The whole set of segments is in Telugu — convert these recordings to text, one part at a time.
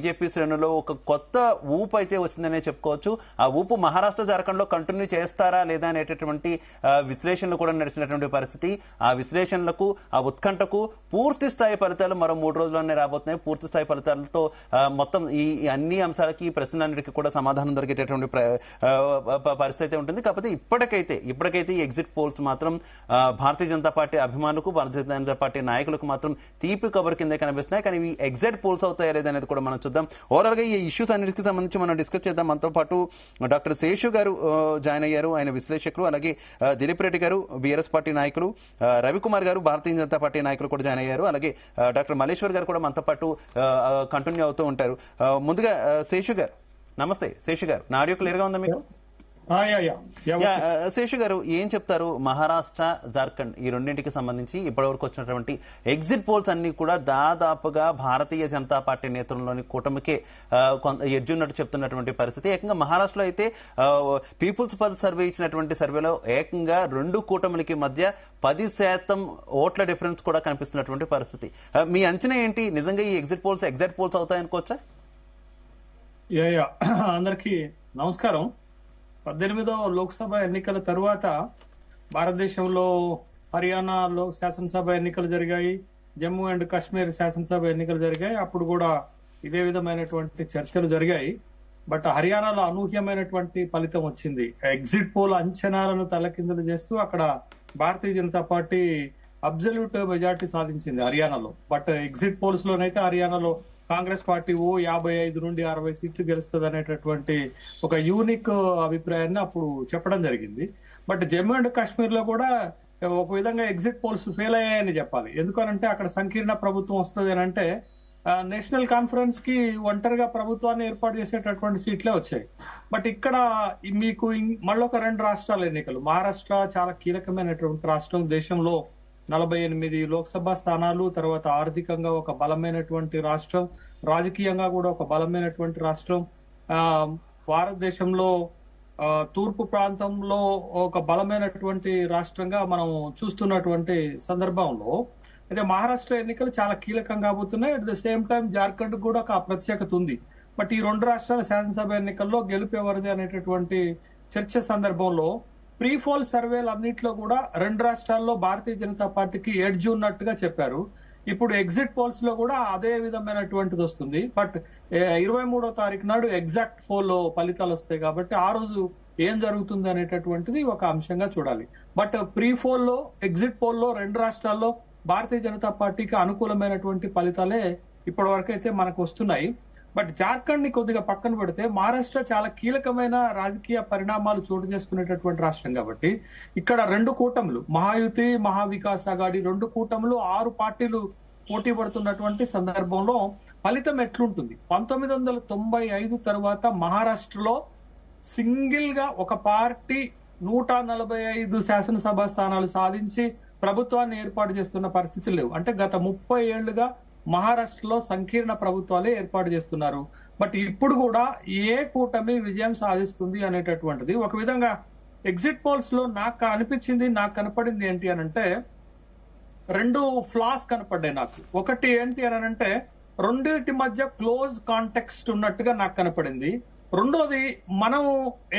బీజేపీ శ్రేణులో ఒక కొత్త ఊపు అయితే వచ్చిందనే చెప్పుకోవచ్చు. ఆ ఊపు మహారాష్ట్ర జార్ఖండ్ లో కంటిన్యూ చేస్తారా లేదా అనేటటువంటి విశ్లేషణలు కూడా నడిచినటువంటి పరిస్థితి. ఆ విశ్లేషణలకు, ఆ ఉత్కంఠకు పూర్తి స్థాయి ఫలితాలు మరో 3 రోజుల్లోనే రాబోతున్నాయి. పూర్తి స్థాయి ఫలితాలతో మొత్తం ఈ అన్ని అంశాలకి, ప్రశ్నలన్నిటికీ కూడా సమాధానం దొరికేటటువంటి పరిస్థితి ఉంటుంది. కాకపోతే ఇప్పటికైతే ఈ ఎగ్జిట్ పోల్స్ మాత్రం భారతీయ జనతా పార్టీ అభిమానులకు, భారతీయ జనతా పార్టీ నాయకులకు మాత్రం తీపి కబర్ కిందే కనిపిస్తున్నాయి. కానీ ఈ ఎగ్జిట్ పోల్స్ అవుతాయా లేదనేది కూడా మనం చూద్దాం. ఓవరాల్ గా ఈ ఇష్యూస్ అన్నిటికి సంబంధించి మనం డిస్కస్ చేద్దాం. మనతో పాటు డాక్టర్ శేషు గారు జాయిన్ అయ్యారు. ఆయన విశ్లేషకులు. అలాగే దిలీప్ రెడ్డి గారు బీఆర్ఎస్ పార్టీ నాయకులు, రవికుమార్ గారు భారతీయ జనతా పార్టీ నాయకులు కూడా జాయిన్ అయ్యారు. అలాగే డాక్టర్ మల్లేశ్వర్ గారు కూడా మనతో పాటు కంటిన్యూ అవుతూ ఉంటారు. ముందుగా శేషు గారు, నమస్తే. శేషు గారు, నా ఆడియో క్లియర్ గా ఉందా మీకు? శేషు గారు, ఏం చెప్తారు? మహారాష్ట్ర, జార్ఖండ్ ఈ రెండింటికి సంబంధించి ఇప్పటివరకు వచ్చినటువంటి ఎగ్జిట్ పోల్స్ అన్ని కూడా దాదాపుగా భారతీయ జనతా పార్టీ నేతృత్వంలోని కూటమికే ఎడ్జున్నట్టు చెప్తున్నటువంటి పరిస్థితి. ఏకంగా మహారాష్ట్రలో అయితే పీపుల్స్ పల్స్ సర్వే ఇచ్చినటువంటి సర్వేలో ఏకంగా 2 కూటమిలకి మధ్య 10% ఓట్ల డిఫరెన్స్ కూడా కనిపిస్తున్నటువంటి పరిస్థితి. మీ అంచనా ఏంటి? నిజంగా ఈ ఎగ్జిట్ పోల్స్ అవుతాయనుకోవచ్చా? అందరికీ నమస్కారం. 18వ లోక్సభ ఎన్నికల తరువాత భారతదేశంలో హర్యానాలో శాసనసభ ఎన్నికలు జరిగాయి, జమ్మూ అండ్ కాశ్మీర్ శాసనసభ ఎన్నికలు జరిగాయి. అప్పుడు కూడా ఇదే విధమైనటువంటి చర్చలు జరిగాయి. బట్ హర్యానాలో అనూహ్యమైనటువంటి ఫలితం వచ్చింది. ఎగ్జిట్ పోల్ అంచనాలను తలకిందులు చేస్తూ అక్కడ భారతీయ జనతా పార్టీ అబ్జల్యూట్ మెజార్టీ సాధించింది హర్యానాలో. బట్ ఎగ్జిట్ పోల్స్ లోనైతే హర్యానాలో కాంగ్రెస్ పార్టీ 55 నుండి 60 సీట్లు గెలుస్తుంది అనేటటువంటి ఒక యూనిక్ అభిప్రాయాన్ని అప్పుడు చెప్పడం జరిగింది. బట్ జమ్మూ అండ్ కాశ్మీర్ లో కూడా ఒక విధంగా ఎగ్జిట్ పోల్స్ ఫెయిల్ అయ్యాయని చెప్పాలి. ఎందుకనంటే అక్కడ సంకీర్ణ ప్రభుత్వం వస్తుంది అని అంటే నేషనల్ కాన్ఫరెన్స్ కి ఒంటరిగా ప్రభుత్వాన్ని ఏర్పాటు చేసేటటువంటి సీట్లే వచ్చాయి. బట్ ఇక్కడ మీకు మళ్ళొక 2 రాష్ట్రాల ఎన్నికలు. మహారాష్ట్ర చాలా కీలకమైనటువంటి రాష్ట్రం. దేశంలో 48 లోక్సభ స్థానాలు, తర్వాత ఆర్థికంగా ఒక బలమైనటువంటి రాష్ట్రం, రాజకీయంగా కూడా ఒక బలమైనటువంటి రాష్ట్రం. భారతదేశంలో తూర్పు ప్రాంతంలో ఒక బలమైనటువంటి రాష్ట్రంగా మనం చూస్తున్నటువంటి సందర్భంలో అయితే మహారాష్ట్ర ఎన్నికలు చాలా కీలకం కాబోతున్నాయి. At the same time Jharkhand కూడా ఒక ప్రత్యేకత ఉంది. బట్ ఈ 2 రాష్ట్రాల శాసనసభ ఎన్నికల్లో గెలుపు ఎవరిది అనేటటువంటి చర్చ సందర్భంలో ప్రీ పోల్ సర్వేలు అన్నింటిలో కూడా 2 రాష్ట్రాల్లో భారతీయ జనతా పార్టీకి ఎడ్జ్ ఉన్నట్టుగా చెప్పారు. ఇప్పుడు ఎగ్జిట్ పోల్స్ లో కూడా అదే విధమైనటువంటిది వస్తుంది. బట్ 23వ తారీఖు నాడు ఎగ్జాక్ట్ పోల్ ఫలితాలు వస్తాయి కాబట్టి ఆ రోజు ఏం జరుగుతుంది అనేటటువంటిది ఒక అంశంగా చూడాలి. బట్ ప్రీ పోల్ లో, ఎగ్జిట్ పోల్ లో 2 రాష్ట్రాల్లో భారతీయ జనతా పార్టీకి అనుకూలమైనటువంటి ఫలితాలే ఇప్పటి వరకు అయితే మనకు వస్తున్నాయి. బట్ జార్ఖండ్ ని కొద్దిగా పక్కన పెడితే మహారాష్ట్ర చాలా కీలకమైన రాజకీయ పరిణామాలు చోటు చేసుకునేటటువంటి రాష్ట్రం కాబట్టి ఇక్కడ 2 కూటములు, మహాయుతి, మహావికాస్ అఘాడి 2 కూటములు 6 పార్టీలు పోటీ పడుతున్నటువంటి సందర్భంలో ఫలితం ఎట్లుంటుంది? 1995 తర్వాత మహారాష్ట్రలో సింగిల్ గా ఒక పార్టీ 145 శాసనసభ స్థానాలు సాధించి ప్రభుత్వాన్ని ఏర్పాటు చేస్తున్న పరిస్థితులు లేవు. అంటే గత 30 ఏళ్లుగా మహారాష్ట్రలో సంకీర్ణ ప్రభుత్వాలే ఏర్పాటు చేస్తున్నారు. బట్ ఇప్పుడు కూడా ఏ కూటమి విజయం సాధిస్తుంది అనేటటువంటిది ఒక విధంగా ఎగ్జిట్ పోల్స్ లో నాకు అనిపించింది, నాకు కనపడింది ఏంటి అని అంటే 2 ఫ్లాస్ కనపడ్డాయి నాకు. ఒకటి ఏంటి అని అంటే రెండింటి మధ్య క్లోజ్ కాంటెక్స్ట్ ఉన్నట్టుగా నాకు కనపడింది. రెండోది, మనం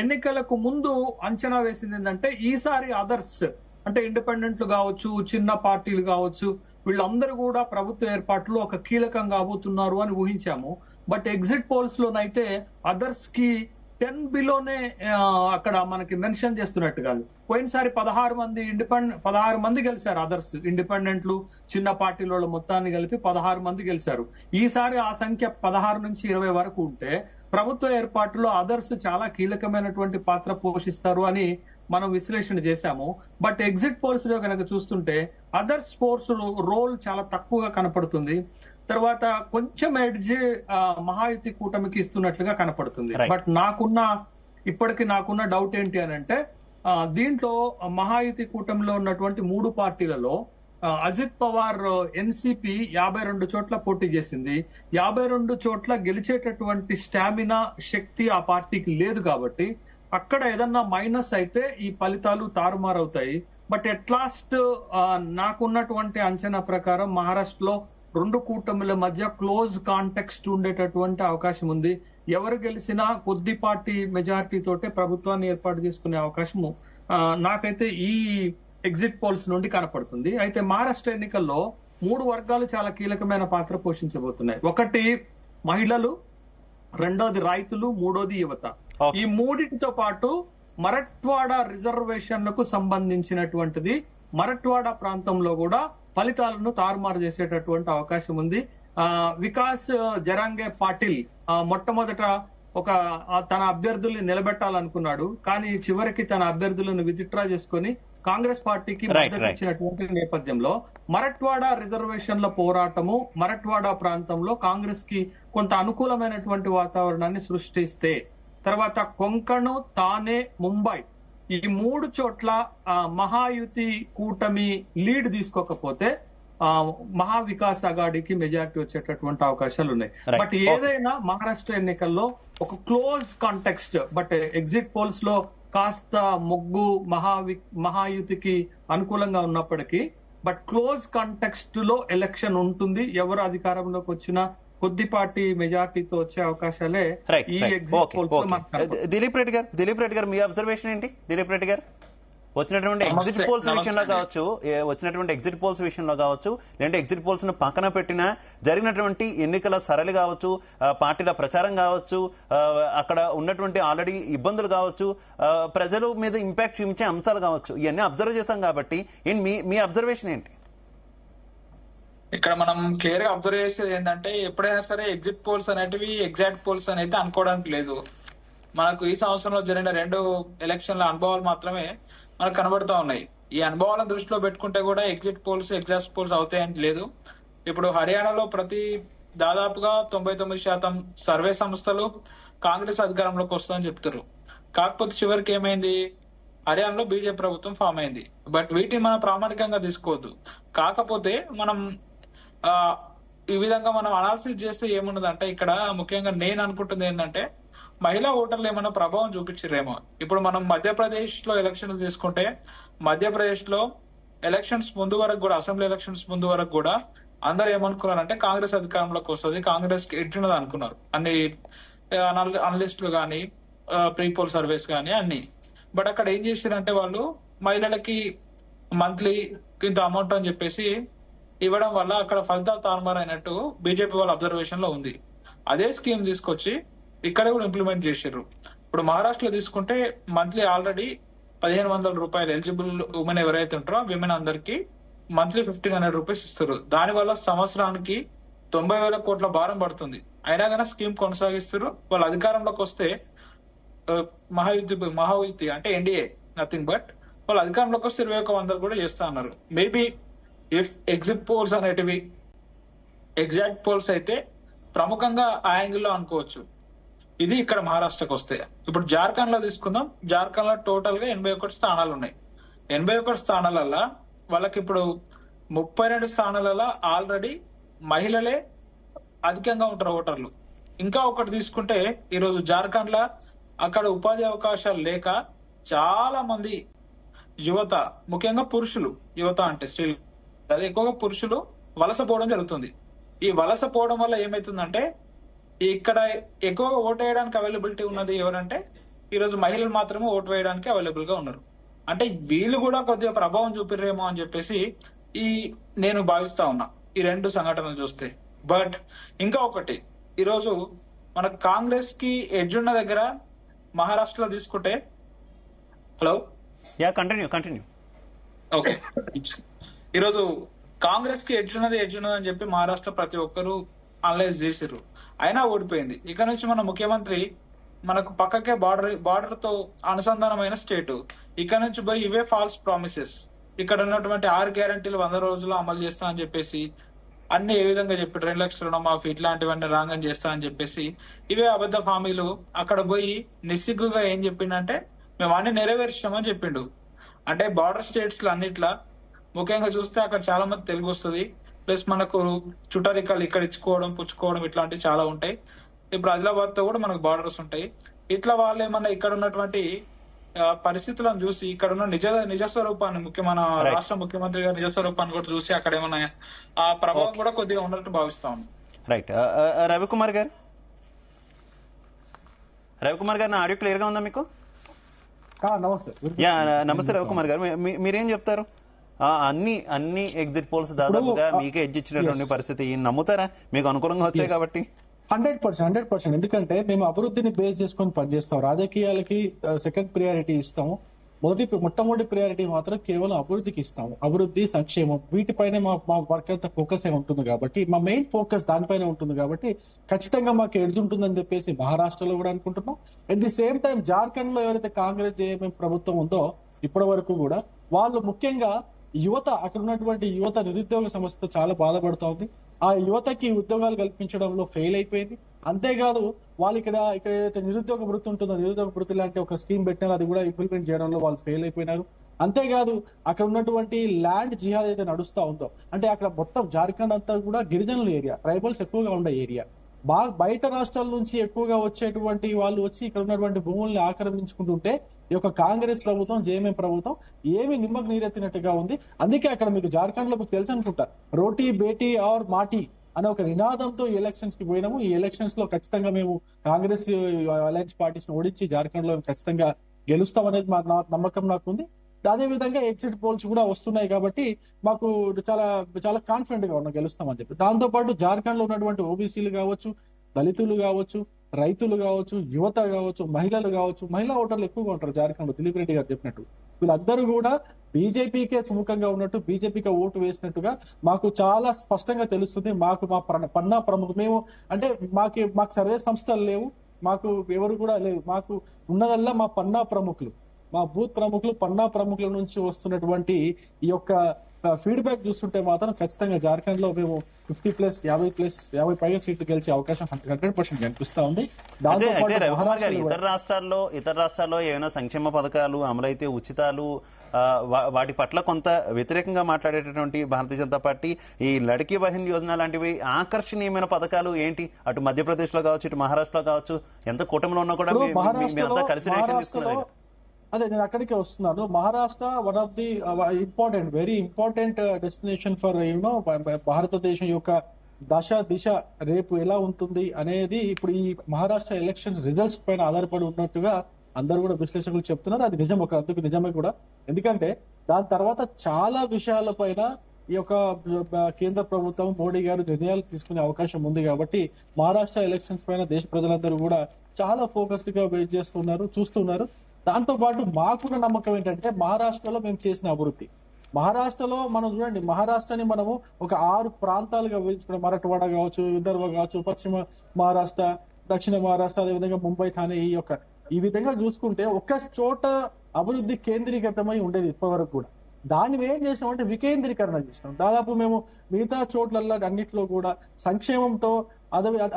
ఎన్నికలకు ముందు అంచనా వేసింది ఏంటంటే ఈసారి అదర్స్ అంటే ఇండిపెండెంట్లు కావచ్చు, చిన్న పార్టీలు కావచ్చు, వీళ్ళందరూ కూడా ప్రభుత్వ ఏర్పాట్లు ఒక కీలకం కాబోతున్నారు అని ఊహించాము. బట్ ఎగ్జిట్ పోల్స్ లోనైతే అదర్స్ కి 10 బిలోనే అక్కడ మనకి మెన్షన్ చేస్తున్నట్టుగా. పోయినసారి 16 మంది గెలిచారు అదర్స్, ఇండిపెండెంట్లు, చిన్న పార్టీల మొత్తాన్ని కలిపి 16 మంది గెలిచారు. ఈసారి ఆ సంఖ్య 16 నుంచి 20 వరకు ఉంటే ప్రభుత్వ ఏర్పాటులో అదర్స్ చాలా కీలకమైనటువంటి పాత్ర పోషిస్తారు అని మనం విశ్లేషణ చేశాము. బట్ ఎగ్జిట్ పోల్స్ లో కనుక చూస్తుంటే అదర్ స్పోర్ట్స్ రోల్ చాలా తక్కువగా కనపడుతుంది. తర్వాత కొంచెం ఎడ్జ్ మహాయుతి కూటమికి ఇస్తున్నట్లుగా కనపడుతుంది. బట్ ఇప్పటికి నాకున్న డౌట్ ఏంటి అని అంటే దీంట్లో మహాయుతి కూటమిలో ఉన్నటువంటి 3 పార్టీలలో అజిత్ పవార్ ఎన్సిపి 52 చోట్ల పోటీ చేసింది. 52 చోట్ల గెలిచేటటువంటి స్టామినా, శక్తి ఆ పార్టీకి లేదు కాబట్టి అక్కడ ఏదన్నా మైనస్ అయితే ఈ ఫలితాలు తారుమారవుతాయి. బట్ ఎట్ లాస్ట్ నాకున్నటువంటి అంచనా ప్రకారం మహారాష్ట్రలో రెండు కూటమిల మధ్య క్లోజ్ కాంటెక్స్ట్ ఉండేటటువంటి అవకాశం ఉంది. ఎవరు గెలిచినా కొద్దిపాటి మెజారిటీ తోటే ప్రభుత్వాన్ని ఏర్పాటు చేసుకునే అవకాశము నాకైతే ఈ ఎగ్జిట్ పోల్స్ నుండి కనపడుతుంది. అయితే మహారాష్ట్ర ఎన్నికల్లో 3 వర్గాలు చాలా కీలకమైన పాత్ర పోషించబోతున్నాయి. ఒకటి మహిళలు, రెండోది రైతులు, మూడోది యువత. ఈ మూడింటితో పాటు మరట్వాడ రిజర్వేషన్లకు సంబంధించినటువంటిది మరట్వాడ ప్రాంతంలో కూడా ఫలితాలను తారుమారు చేసేటటువంటి అవకాశం ఉంది. వికాస్ జరాంగే పాటిల్ మొట్టమొదట తన అభ్యర్థుల్ని నిలబెట్టాలనుకున్నాడు, కానీ చివరికి తన అభ్యర్థులను విత్డ్రా చేసుకుని కాంగ్రెస్ పార్టీకి మద్దతు ఇచ్చినటువంటి నేపథ్యంలో మరట్వాడ రిజర్వేషన్ల పోరాటము మరట్వాడ ప్రాంతంలో కాంగ్రెస్ కి కొంత అనుకూలమైనటువంటి వాతావరణాన్ని సృష్టిస్తే, తర్వాత కొంకణ్, తానే, ముంబై ఈ 3 చోట్ల మహాయుతి కూటమి లీడ్ తీసుకోకపోతే మహావికాస్ అగాడికి మెజారిటీ వచ్చేటటువంటి అవకాశాలు ఉన్నాయి. బట్ ఏదైనా మహారాష్ట్ర ఎన్నికల్లో ఒక close context, but exit polls లో కాస్త మొగ్గు మహాయుతికి అనుకూలంగా ఉన్నప్పటికీ బట్ క్లోజ్ కాంటెక్స్ట్ లో ఎలక్షన్ ఉంటుంది. ఎవరు అధికారంలోకి వచ్చినా కొద్దిపాటి మెజార్టీతో వచ్చే అవకాశాలే ఈ ఎగ్జిట్ పోల్స్ లో మనకు. దిలీప్ రెడ్డి గారు మీ అబ్జర్వేషన్ ఏంటి? దిలీప్ రెడ్డి గారు, వచ్చినటువంటి ఎగ్జిట్ పోల్స్ విషయంలో కావచ్చు లేదంటే ఎగ్జిట్ పోల్స్ ను పక్కన పెట్టిన జరిగినటువంటి ఎన్నికల సరళి కావచ్చు, పార్టీల ప్రచారం కావచ్చు, అక్కడ ఉన్నటువంటి ఆల్రెడీ ఇబ్బందులు కావచ్చు, ప్రజల మీద ఇంపాక్ట్ చూపించే అంశాలు కావచ్చు, ఇవన్నీ అబ్జర్వ్ చేశాం కాబట్టి మీ అబ్జర్వేషన్ ఏంటి? ఇక్కడ మనం క్లియర్ గా అబ్జర్వ్ చేసేది ఏంటంటే, ఎప్పుడైనా సరే ఎగ్జిట్ పోల్స్ అనేటివి ఎగ్జాక్ట్ పోల్స్ అనేది అనుకోవడానికి లేదు. మనకు ఈ సంవత్సరంలో జరిగిన 2 ఎలక్షన్ల అనుభవాలు మాత్రమే మనకు కనబడుతూ ఉన్నాయి. ఈ అనుభవాలను దృష్టిలో పెట్టుకుంటే కూడా ఎగ్జిట్ పోల్స్ ఎగ్జాక్ట్ పోల్స్ అవుతాయని లేదు. ఇప్పుడు హర్యానాలో దాదాపుగా 99% సర్వే సంస్థలు కాంగ్రెస్ అధికారంలోకి వస్తుందని చెప్తారు. కాకపోతే చివరికి ఏమైంది, హర్యానాలో బీజేపీ ప్రభుత్వం ఫామ్ అయింది. బట్ వీటిని మనం ప్రామాణికంగా తీసుకోవద్దు. కాకపోతే మనం ఈ విధంగా మనం అనాలిసిస్ చేస్తే ఏమున్నదంటే, ఇక్కడ ముఖ్యంగా నేను అనుకుంటుంది ఏంటంటే, మహిళా ఓటర్లు ఏమైనా ప్రభావం చూపించారేమో. ఇప్పుడు మనం మధ్యప్రదేశ్ లో ఎలక్షన్స్ తీసుకుంటే, మధ్యప్రదేశ్ లో ఎలక్షన్స్ ముందు వరకు కూడా, అసెంబ్లీ ఎలక్షన్స్ ముందు వరకు కూడా అందరూ ఏమనుకున్నారంటే కాంగ్రెస్ అధికారంలోకి వస్తుంది, కాంగ్రెస్ కి ఎడ్యున్నది అనుకున్నారు అన్ని అనలిస్టులు కానీ ప్రీ పోల్ సర్వేస్ కానీ అన్ని. బట్ అక్కడ ఏం చేశారంటే, వాళ్ళు మహిళలకి మంత్లీ ఇంత అమౌంట్ అని చెప్పేసి ఇవ్వడం వల్ల అక్కడ ఫలితాలు తారుమారైనట్టు బీజేపీ వాళ్ళ అబ్జర్వేషన్ లో ఉంది. అదే స్కీమ్ తీసుకొచ్చి ఇక్కడ కూడా ఇంప్లిమెంట్ చేశారు. ఇప్పుడు మహారాష్ట్రలో తీసుకుంటే మంత్లీ ఆల్రెడీ 1500 రూపాయలు ఎలిజిబుల్ ఉమెన్ ఎవరైతే ఉంటారో విమెన్ అందరికి మంత్లీ 1500 రూపీస్ ఇస్తారు. దానివల్ల సంవత్సరానికి 90,000 కోట్ల భారం పడుతుంది. అయినా కానీ స్కీమ్ కొనసాగిస్తారు. వాళ్ళు అధికారంలోకి వస్తే మహాయుతి అంటే ఎన్డీఏ నథింగ్ బట్ వాళ్ళు అధికారంలోకి వస్తే 2100 కూడా చేస్తా అన్నారు. మేబీ ఇఫ్ ఎగ్జిట్ పోల్స్ అనేటివి ఎగ్జాక్ట్ పోల్స్ అయితే ప్రముఖంగా ఆ యాంగిల్లో అనుకోవచ్చు. ఇది ఇక్కడ మహారాష్ట్రకు వస్తే. ఇప్పుడు జార్ఖండ్ లో తీసుకుందాం. జార్ఖండ్ లో టోటల్ గా 81 స్థానాలు ఉన్నాయి. 81 స్థానాలలో వాళ్ళకి ఇప్పుడు 32 స్థానాలలో ఆల్రెడీ మహిళలే అధికంగా ఉంటారు ఓటర్లు. ఇంకా ఒకటి తీసుకుంటే, ఈరోజు జార్ఖండ్ లో అక్కడ ఉపాధి అవకాశాలు లేక చాలా మంది యువత, ముఖ్యంగా పురుషులు, యువత అంటే స్త్రీలు, అది ఎక్కువగా పురుషులు వలస పోవడం జరుగుతుంది. ఈ వలస పోవడం వల్ల ఏమైతుందంటే, ఇక్కడ ఎక్కువగా ఓటు వేయడానికి అవైలబిలిటీ ఉన్నది ఎవరంటే ఈరోజు మహిళలు మాత్రమే ఓటు వేయడానికి అవైలబుల్ గా ఉన్నారు. అంటే వీళ్ళు కూడా కొద్దిగా ప్రభావం చూపిరేమో అని చెప్పేసి నేను భావిస్తా ఉన్నా ఈ 2 సంఘటనలు చూస్తే. బట్ ఇంకా ఒకటి, ఈరోజు మన కాంగ్రెస్ కి ఎడ్జ్ ఉన్న దగ్గర మహారాష్ట్రలో తీసుకుంటే, హలో కంటిన్యూ ఓకే, ఈరోజు కాంగ్రెస్ కి ఎడ్జ్ ఉన్నది అని చెప్పి మహారాష్ట్ర ప్రతి ఒక్కరు అనలైజ్ చేసిర్రు, అయినా ఓడిపోయింది. ఇక నుంచి మన ముఖ్యమంత్రి మనకు పక్కకే బార్డర్ తో అనుసంధానమైన స్టేట్, ఇక నుంచి పోయి ఇవే ఫాల్స్ ప్రామిసెస్, ఇక్కడ ఉన్నటువంటి 6 గ్యారంటీలు 100 రోజుల్లో అమలు చేస్తా అని చెప్పేసి అన్ని ఏ విధంగా చెప్పి 2 లక్షల రుణమాఫీ ఇట్లాంటివన్నీ రాంగని చేస్తా అని చెప్పేసి ఇవే అబద్ధ హామీలు అక్కడ పోయి నిస్సిగ్గుగా ఏం చెప్పిండంటే, మేము అన్ని నెరవేర్చామని చెప్పిండు. అంటే బార్డర్ స్టేట్స్ లో అన్నిట్లా ముఖ్యంగా చూస్తే అక్కడ చాలా మంది తెలుగు వస్తుంది, ప్లస్ మనకు చుట్టరికాలు ఇక్కడ ఇచ్చుకోవడం పుచ్చుకోవడం ఇట్లాంటివి చాలా ఉంటాయి. ఇప్పుడు ఆదిలాబాద్ తో కూడా మనకు బార్డర్స్ ఉంటాయి. ఇట్లా వాళ్ళు ఏమన్నా ఇక్కడ ఉన్నటువంటి పరిస్థితులను చూసి ఇక్కడ ఉన్న నిజ స్వరూపాన్ని మన Right. రాష్ట్ర ముఖ్యమంత్రి గారి నిజ స్వరూపాన్ని కూడా చూసి అక్కడ ఏమన్నా ఆ ప్రభావం కూడా కొద్దిగా ఉన్నట్టు భావిస్తాం. రైట్. రవికుమార్ గారు, నా ఆడియో క్లియర్ గా ఉందా మీకు? నమస్తే. యా, నమస్తే రవికుమార్ గారు, మీరేం చెప్తారు? అన్ని ఎగ్జిట్ పోల్స్ దాదాపుగా మీకే ఎడ్జ్ ఇచ్చినటువంటి పరిస్థితి నమ్ముతారా? మీకు అనుకూలంగా వచ్చాయి కాబట్టి 100%. ఎందుకంటే మేము అభివృద్ధిని బేస్ చేసుకొని పనిచేస్తాం. రాజకీయాలకి సెకండ్ ప్రియారిటీ ఇస్తాము. మొట్టమొదటి ప్రియారిటీ మాత్రం కేవలం అభివృద్ధికి ఇస్తాము. అభివృద్ధి, సంక్షేమం వీటిపైనే మా వర్క్ అంతా ఫోకస్ అయి ఉంటుంది కాబట్టి, మా మెయిన్ ఫోకస్ దానిపైనే ఉంటుంది కాబట్టి ఖచ్చితంగా మాకు ఎడ్జ్ ఉంటుందని చెప్పేసి మహారాష్ట్రలో కూడా అనుకుంటున్నాం. At the same time Jharkhand లో ఎవరైతే కాంగ్రెస్ జేఎంఎం ప్రభుత్వం ఉందో ఇప్పటి వరకు కూడా వాళ్ళు ముఖ్యంగా యువత, అక్కడ ఉన్నటువంటి యువత నిరుద్యోగ సమస్యతో చాలా బాధపడుతూ ఉంది. ఆ యువతకి ఉద్యోగాలు కల్పించడంలో ఫెయిల్ అయిపోయింది. అంతేకాదు వాళ్ళు ఇక్కడ ఏదైతే నిరుద్యోగ వృత్తి ఉంటుందో, నిరుద్యోగ వృత్తి లాంటి ఒక స్కీమ్ పెట్టినారో అది కూడా ఇంప్లిమెంట్ చేయడంలో వాళ్ళు ఫెయిల్ అయిపోయినారు. అంతేకాదు అక్కడ ఉన్నటువంటి ల్యాండ్ జిహాద్ అయితే నడుస్తా ఉందో, అంటే అక్కడ మొత్తం జార్ఖండ్ అంతా కూడా గిరిజనుల ఏరియా, ట్రైబల్స్ ఎక్కువగా ఉండే ఏరియా. బయట రాష్ట్రాల నుంచి ఎక్కువగా వచ్చేటువంటి వాళ్ళు వచ్చి ఇక్కడ ఉన్నటువంటి భూముల్ని ఆక్రమించుకుంటుంటే ఈ యొక్క కాంగ్రెస్ ప్రభుత్వం, జేఎంఎం ప్రభుత్వం ఏమి నిమ్మకు నీరెత్తినట్టుగా ఉంది. అందుకే అక్కడ మీకు జార్ఖండ్ లో మీకు తెలుసు అనుకుంటా, రోటీ బేటీ ఆర్ మాటీ అనే ఒక నినాదంతో ఈ ఎలక్షన్స్ కి పోయినాము. ఈ ఎలక్షన్స్ లో ఖచ్చితంగా మేము కాంగ్రెస్ అలయన్స్ పార్టీస్ ని ఓడించి జార్ఖండ్ లో ఖచ్చితంగా గెలుస్తాం అనేది మా నమ్మకం నాకుంది. అదే విధంగా ఎగ్జిట్ పోల్స్ కూడా వస్తున్నాయి కాబట్టి మాకు చాలా చాలా కాన్ఫిడెంట్ గా ఉన్నాం గెలుస్తామని చెప్పి. దాంతో పాటు జార్ఖండ్ లో ఉన్నటువంటి ఓబీసీలు కావచ్చు, దళితులు కావచ్చు, రైతులు కావచ్చు, యువత కావచ్చు, మహిళలు కావచ్చు, మహిళా ఓటర్లు ఎక్కువగా ఉంటారు జార్ఖండ్ లో. దిలీప్ రెడ్డి గారు చెప్పినట్టు వీళ్ళందరూ కూడా బీజేపీకే సుముఖంగా ఉన్నట్టు, బీజేపీకి ఓటు వేసినట్టుగా మాకు చాలా స్పష్టంగా తెలుస్తుంది. మాకు మా పన్నా ప్రముఖ మేము అంటే మాకు సర్వే సంస్థలు లేవు, మాకు ఎవరు కూడా లేవు. మాకు ఉన్నదల్లా మా పన్నా ప్రముఖులు, మా బూత్ ప్రముఖులు, పన్నా ప్రముఖుల నుంచి వస్తున్నటువంటి ఈ యొక్క ఫీడ్బ్యాక్ చూస్తుంటే మాత్రం ఖచ్చితంగా జార్ఖండ్ లో మేము 50+, 50 పైగా సీట్లు గెలిచే అవకాశం 100% కనిపిస్తా ఉంది. అదే రవికుమార్ గారు, ఇతర రాష్ట్రాల్లో ఏమైనా సంక్షేమ పథకాలు అమలైతే ఉచితాలు వాటి పట్ల కొంత వ్యతిరేకంగా మాట్లాడేటటువంటి భారతీయ జనతా పార్టీ ఈ లడ్కీ బహిన్ యోజన లాంటివి ఆకర్షణీయమైన పథకాలు ఏంటి? అటు మధ్యప్రదేశ్ లో కావచ్చు, ఇటు మహారాష్ట్రలో కావచ్చు, ఎంత కూటమిలో ఉన్నా కూడా మీరంతా కలిసి రేషన్ తీసుకున్నారు. అదే నేను అక్కడికే వస్తున్నాను. Maharashtra one of the very important destination for భారతదేశం యొక్క దిశ రేపు ఎలా ఉంటుంది అనేది ఇప్పుడు ఈ మహారాష్ట్ర ఎలక్షన్స్ రిజల్ట్స్ పైన ఆధారపడి ఉన్నట్టుగా అందరూ కూడా విశ్లేషకులు చెప్తున్నారు. అది నిజం, ఒక అందుకు నిజమే కూడా. ఎందుకంటే దాని తర్వాత చాలా విషయాలపైన ఈ యొక్క కేంద్ర ప్రభుత్వం, మోడీ గారు నిర్ణయాలు తీసుకునే అవకాశం ఉంది కాబట్టి మహారాష్ట్ర ఎలక్షన్స్ పైన దేశ ప్రజలందరూ కూడా చాలా ఫోకస్డ్ గా వెయిట్ చేస్తున్నారు, చూస్తున్నారు. దాంతో పాటు మాకున్న నమ్మకం ఏంటంటే మహారాష్ట్రలో మేము చేసిన అభివృద్ధి, మహారాష్ట్రలో మనం చూడండి, మహారాష్ట్రని మనము ఒక 6 ప్రాంతాలుగా విభజించుకున్నాం. మరాఠవాడ కావచ్చు, విదర్భ కావచ్చు, పశ్చిమ మహారాష్ట్ర, దక్షిణ మహారాష్ట్ర, అదేవిధంగా ముంబై, థానే, ఈ విధంగా చూసుకుంటే ఒక చోట అభివృద్ధి కేంద్రీకృతమై ఉండేది ఇప్పటివరకు కూడా. దాన్ని మేము ఏం చేసినామంటే వికేంద్రీకరణ చేసినాం. దాదాపు మేము మిగతా చోట్ల అన్నిట్లో కూడా సంక్షేమంతో,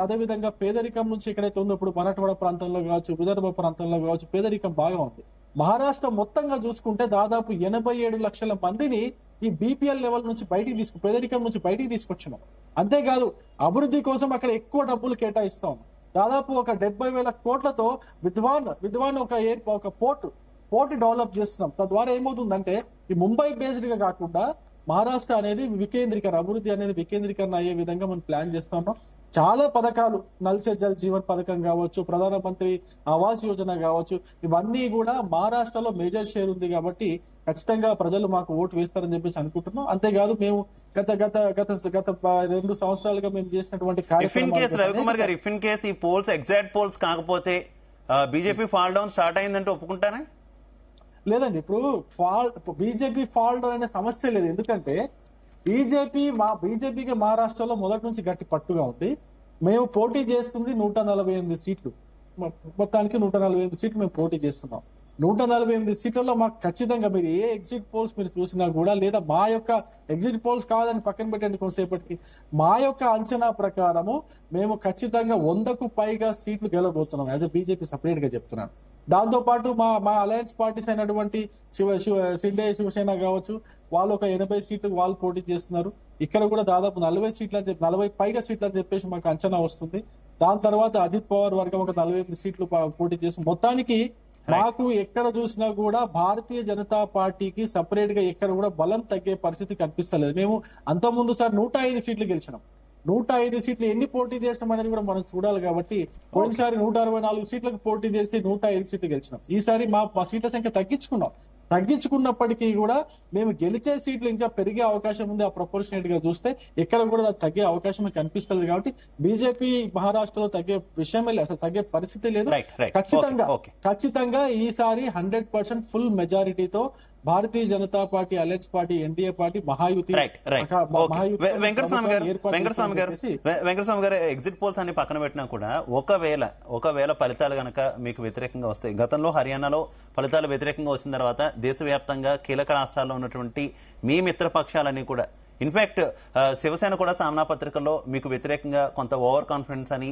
అదేవిధంగా పేదరికం నుంచి ఎక్కడైతే ఉందో ఇప్పుడు మరాఠవాడ ప్రాంతంలో కావచ్చు, విదర్భ ప్రాంతంలో కావచ్చు పేదరికం బాగా ఉంది. మహారాష్ట్ర మొత్తంగా చూసుకుంటే దాదాపు 87 లక్షల మందిని ఈ బీపీఎల్ లెవెల్ నుంచి పేదరికం నుంచి బయటికి తీసుకొచ్చినాం. అంతేకాదు అభివృద్ధి కోసం అక్కడ ఎక్కువ డబ్బులు కేటాయిస్తాం. దాదాపు ఒక 70,000 కోట్లతో విద్వాన్ ఒక పోర్ట్ డెవలప్ చేస్తున్నాం. తద్వారా ఏమవుతుందంటే ఈ ముంబై బేస్డ్ గా కాకుండా మహారాష్ట్ర అనేది అభివృద్ధి అనేది వికేంద్రీకరణ అయ్యే విధంగా మనం ప్లాన్ చేస్తా ఉన్నాం. చాలా పథకాలు, నల్ సే జల్ జీవన్ పథకం కావచ్చు, ప్రధానమంత్రి ఆవాస్ యోజన కావచ్చు, ఇవన్నీ కూడా మహారాష్ట్రలో మేజర్ షేర్ ఉంది కాబట్టి ఖచ్చితంగా ప్రజలు మాకు ఓటు వేస్తారని చెప్పేసి అనుకుంటున్నాం. అంతేకాదు మేము గత 2 సంవత్సరాలుగా మేము చేసినటువంటి రవికుమార్ గారు, ఇఫ్ ఇన్ కేస్ ఈ పోల్స్ ఎగ్జాక్ట్ పోల్స్ కాకపోతే బీజేపీ ఫాల్ డౌన్ స్టార్ట్ అయిందంటే ఒప్పుకుంటారా? లేదండి, ఇప్పుడు బీజేపీ ఫాల్ డౌన్ అనే సమస్య లేదు. ఎందుకంటే బీజేపీకి మహారాష్ట్రలో మొదటి నుంచి గట్టి పట్టుగా ఉంది. మేము పోటీ చేస్తుంది 148 సీట్లు, మొత్తానికి 148 సీట్లు మేము పోటీ చేస్తున్నాం. 148 సీట్లలో మాకు ఖచ్చితంగా మీరు ఏ ఎగ్జిట్ పోల్స్ మీరు చూసినా కూడా, లేదా మా యొక్క ఎగ్జిట్ పోల్స్ కాదని పక్కన పెట్టండి కొంతసేపటికి, మా యొక్క అంచనా ప్రకారము మేము ఖచ్చితంగా 100కు పైగా సీట్లు గెలవబోతున్నాం. యాజ్ ఎ బీజేపీ సపరేట్ గా చెప్తున్నాను. దాంతో పాటు మా అలయన్స్ పార్టీస్ అయినటువంటి షిండే శివసేన కావచ్చు, వాళ్ళు ఒక 80 సీట్లు వాళ్ళు పోటీ చేస్తున్నారు. ఇక్కడ కూడా దాదాపు 40 పైగా సీట్లు అని చెప్పేసి మాకు అంచనా వస్తుంది. దాని తర్వాత అజిత్ పవార్ వర్గం ఒక 48 సీట్లు పోటీ చేస్తుంది. మొత్తానికి మాకు ఎక్కడ చూసినా కూడా భారతీయ జనతా పార్టీకి సపరేట్ గా ఎక్కడ కూడా బలం తగ్గే పరిస్థితి కనిపిస్తలేదు. మేము అంతకుముందు సార్ 105 సీట్లు గెలిచినాం. 105 సీట్లు ఎన్ని పోటీ చేస్తాం అనేది కూడా మనం చూడాలి. కాబట్టి పోయినసారి 164 సీట్లకు పోటీ చేసి 105 సీట్లు గెలిచినాం. ఈసారి మా సీట్ల సంఖ్య తగ్గించుకున్నప్పటికీ కూడా మేము గెలిచే సీట్లు ఇంకా పెరిగే అవకాశం ఉంది. ఆ ప్రపోర్షనేట్ గా చూస్తే ఎక్కడ కూడా తగ్గే అవకాశం కనిపిస్తుంది. కాబట్టి బీజేపీ మహారాష్ట్రలో తగ్గే విషయమే లేదు, అసలు తగ్గే పరిస్థితి లేదు. ఖచ్చితంగా ఈసారి 100% ఫుల్ మెజారిటీతో Bharatiya Janata party, alliance party, NDA party Mahayuti Venkataswamy గారు ఎగ్జిట్ పోల్స్ అన్ని పక్కన పెట్టినా కూడా ఒకవేళ ఫలితాలు గనక మీకు వ్యతిరేకంగా వస్తాయి, గతంలో హర్యానాలో ఫలితాలు వ్యతిరేకంగా వచ్చిన తర్వాత దేశవ్యాప్తంగా కీలక రాష్ట్రాల్లో ఉన్నటువంటి మీ మిత్రపక్షాలన్నీ కూడా ఇన్ఫాక్ట్ శివసేన కూడా సామ్నా పత్రికల్లో మీకు వ్యతిరేకంగా కొంత ఓవర్ కాన్ఫిడెన్స్ అని,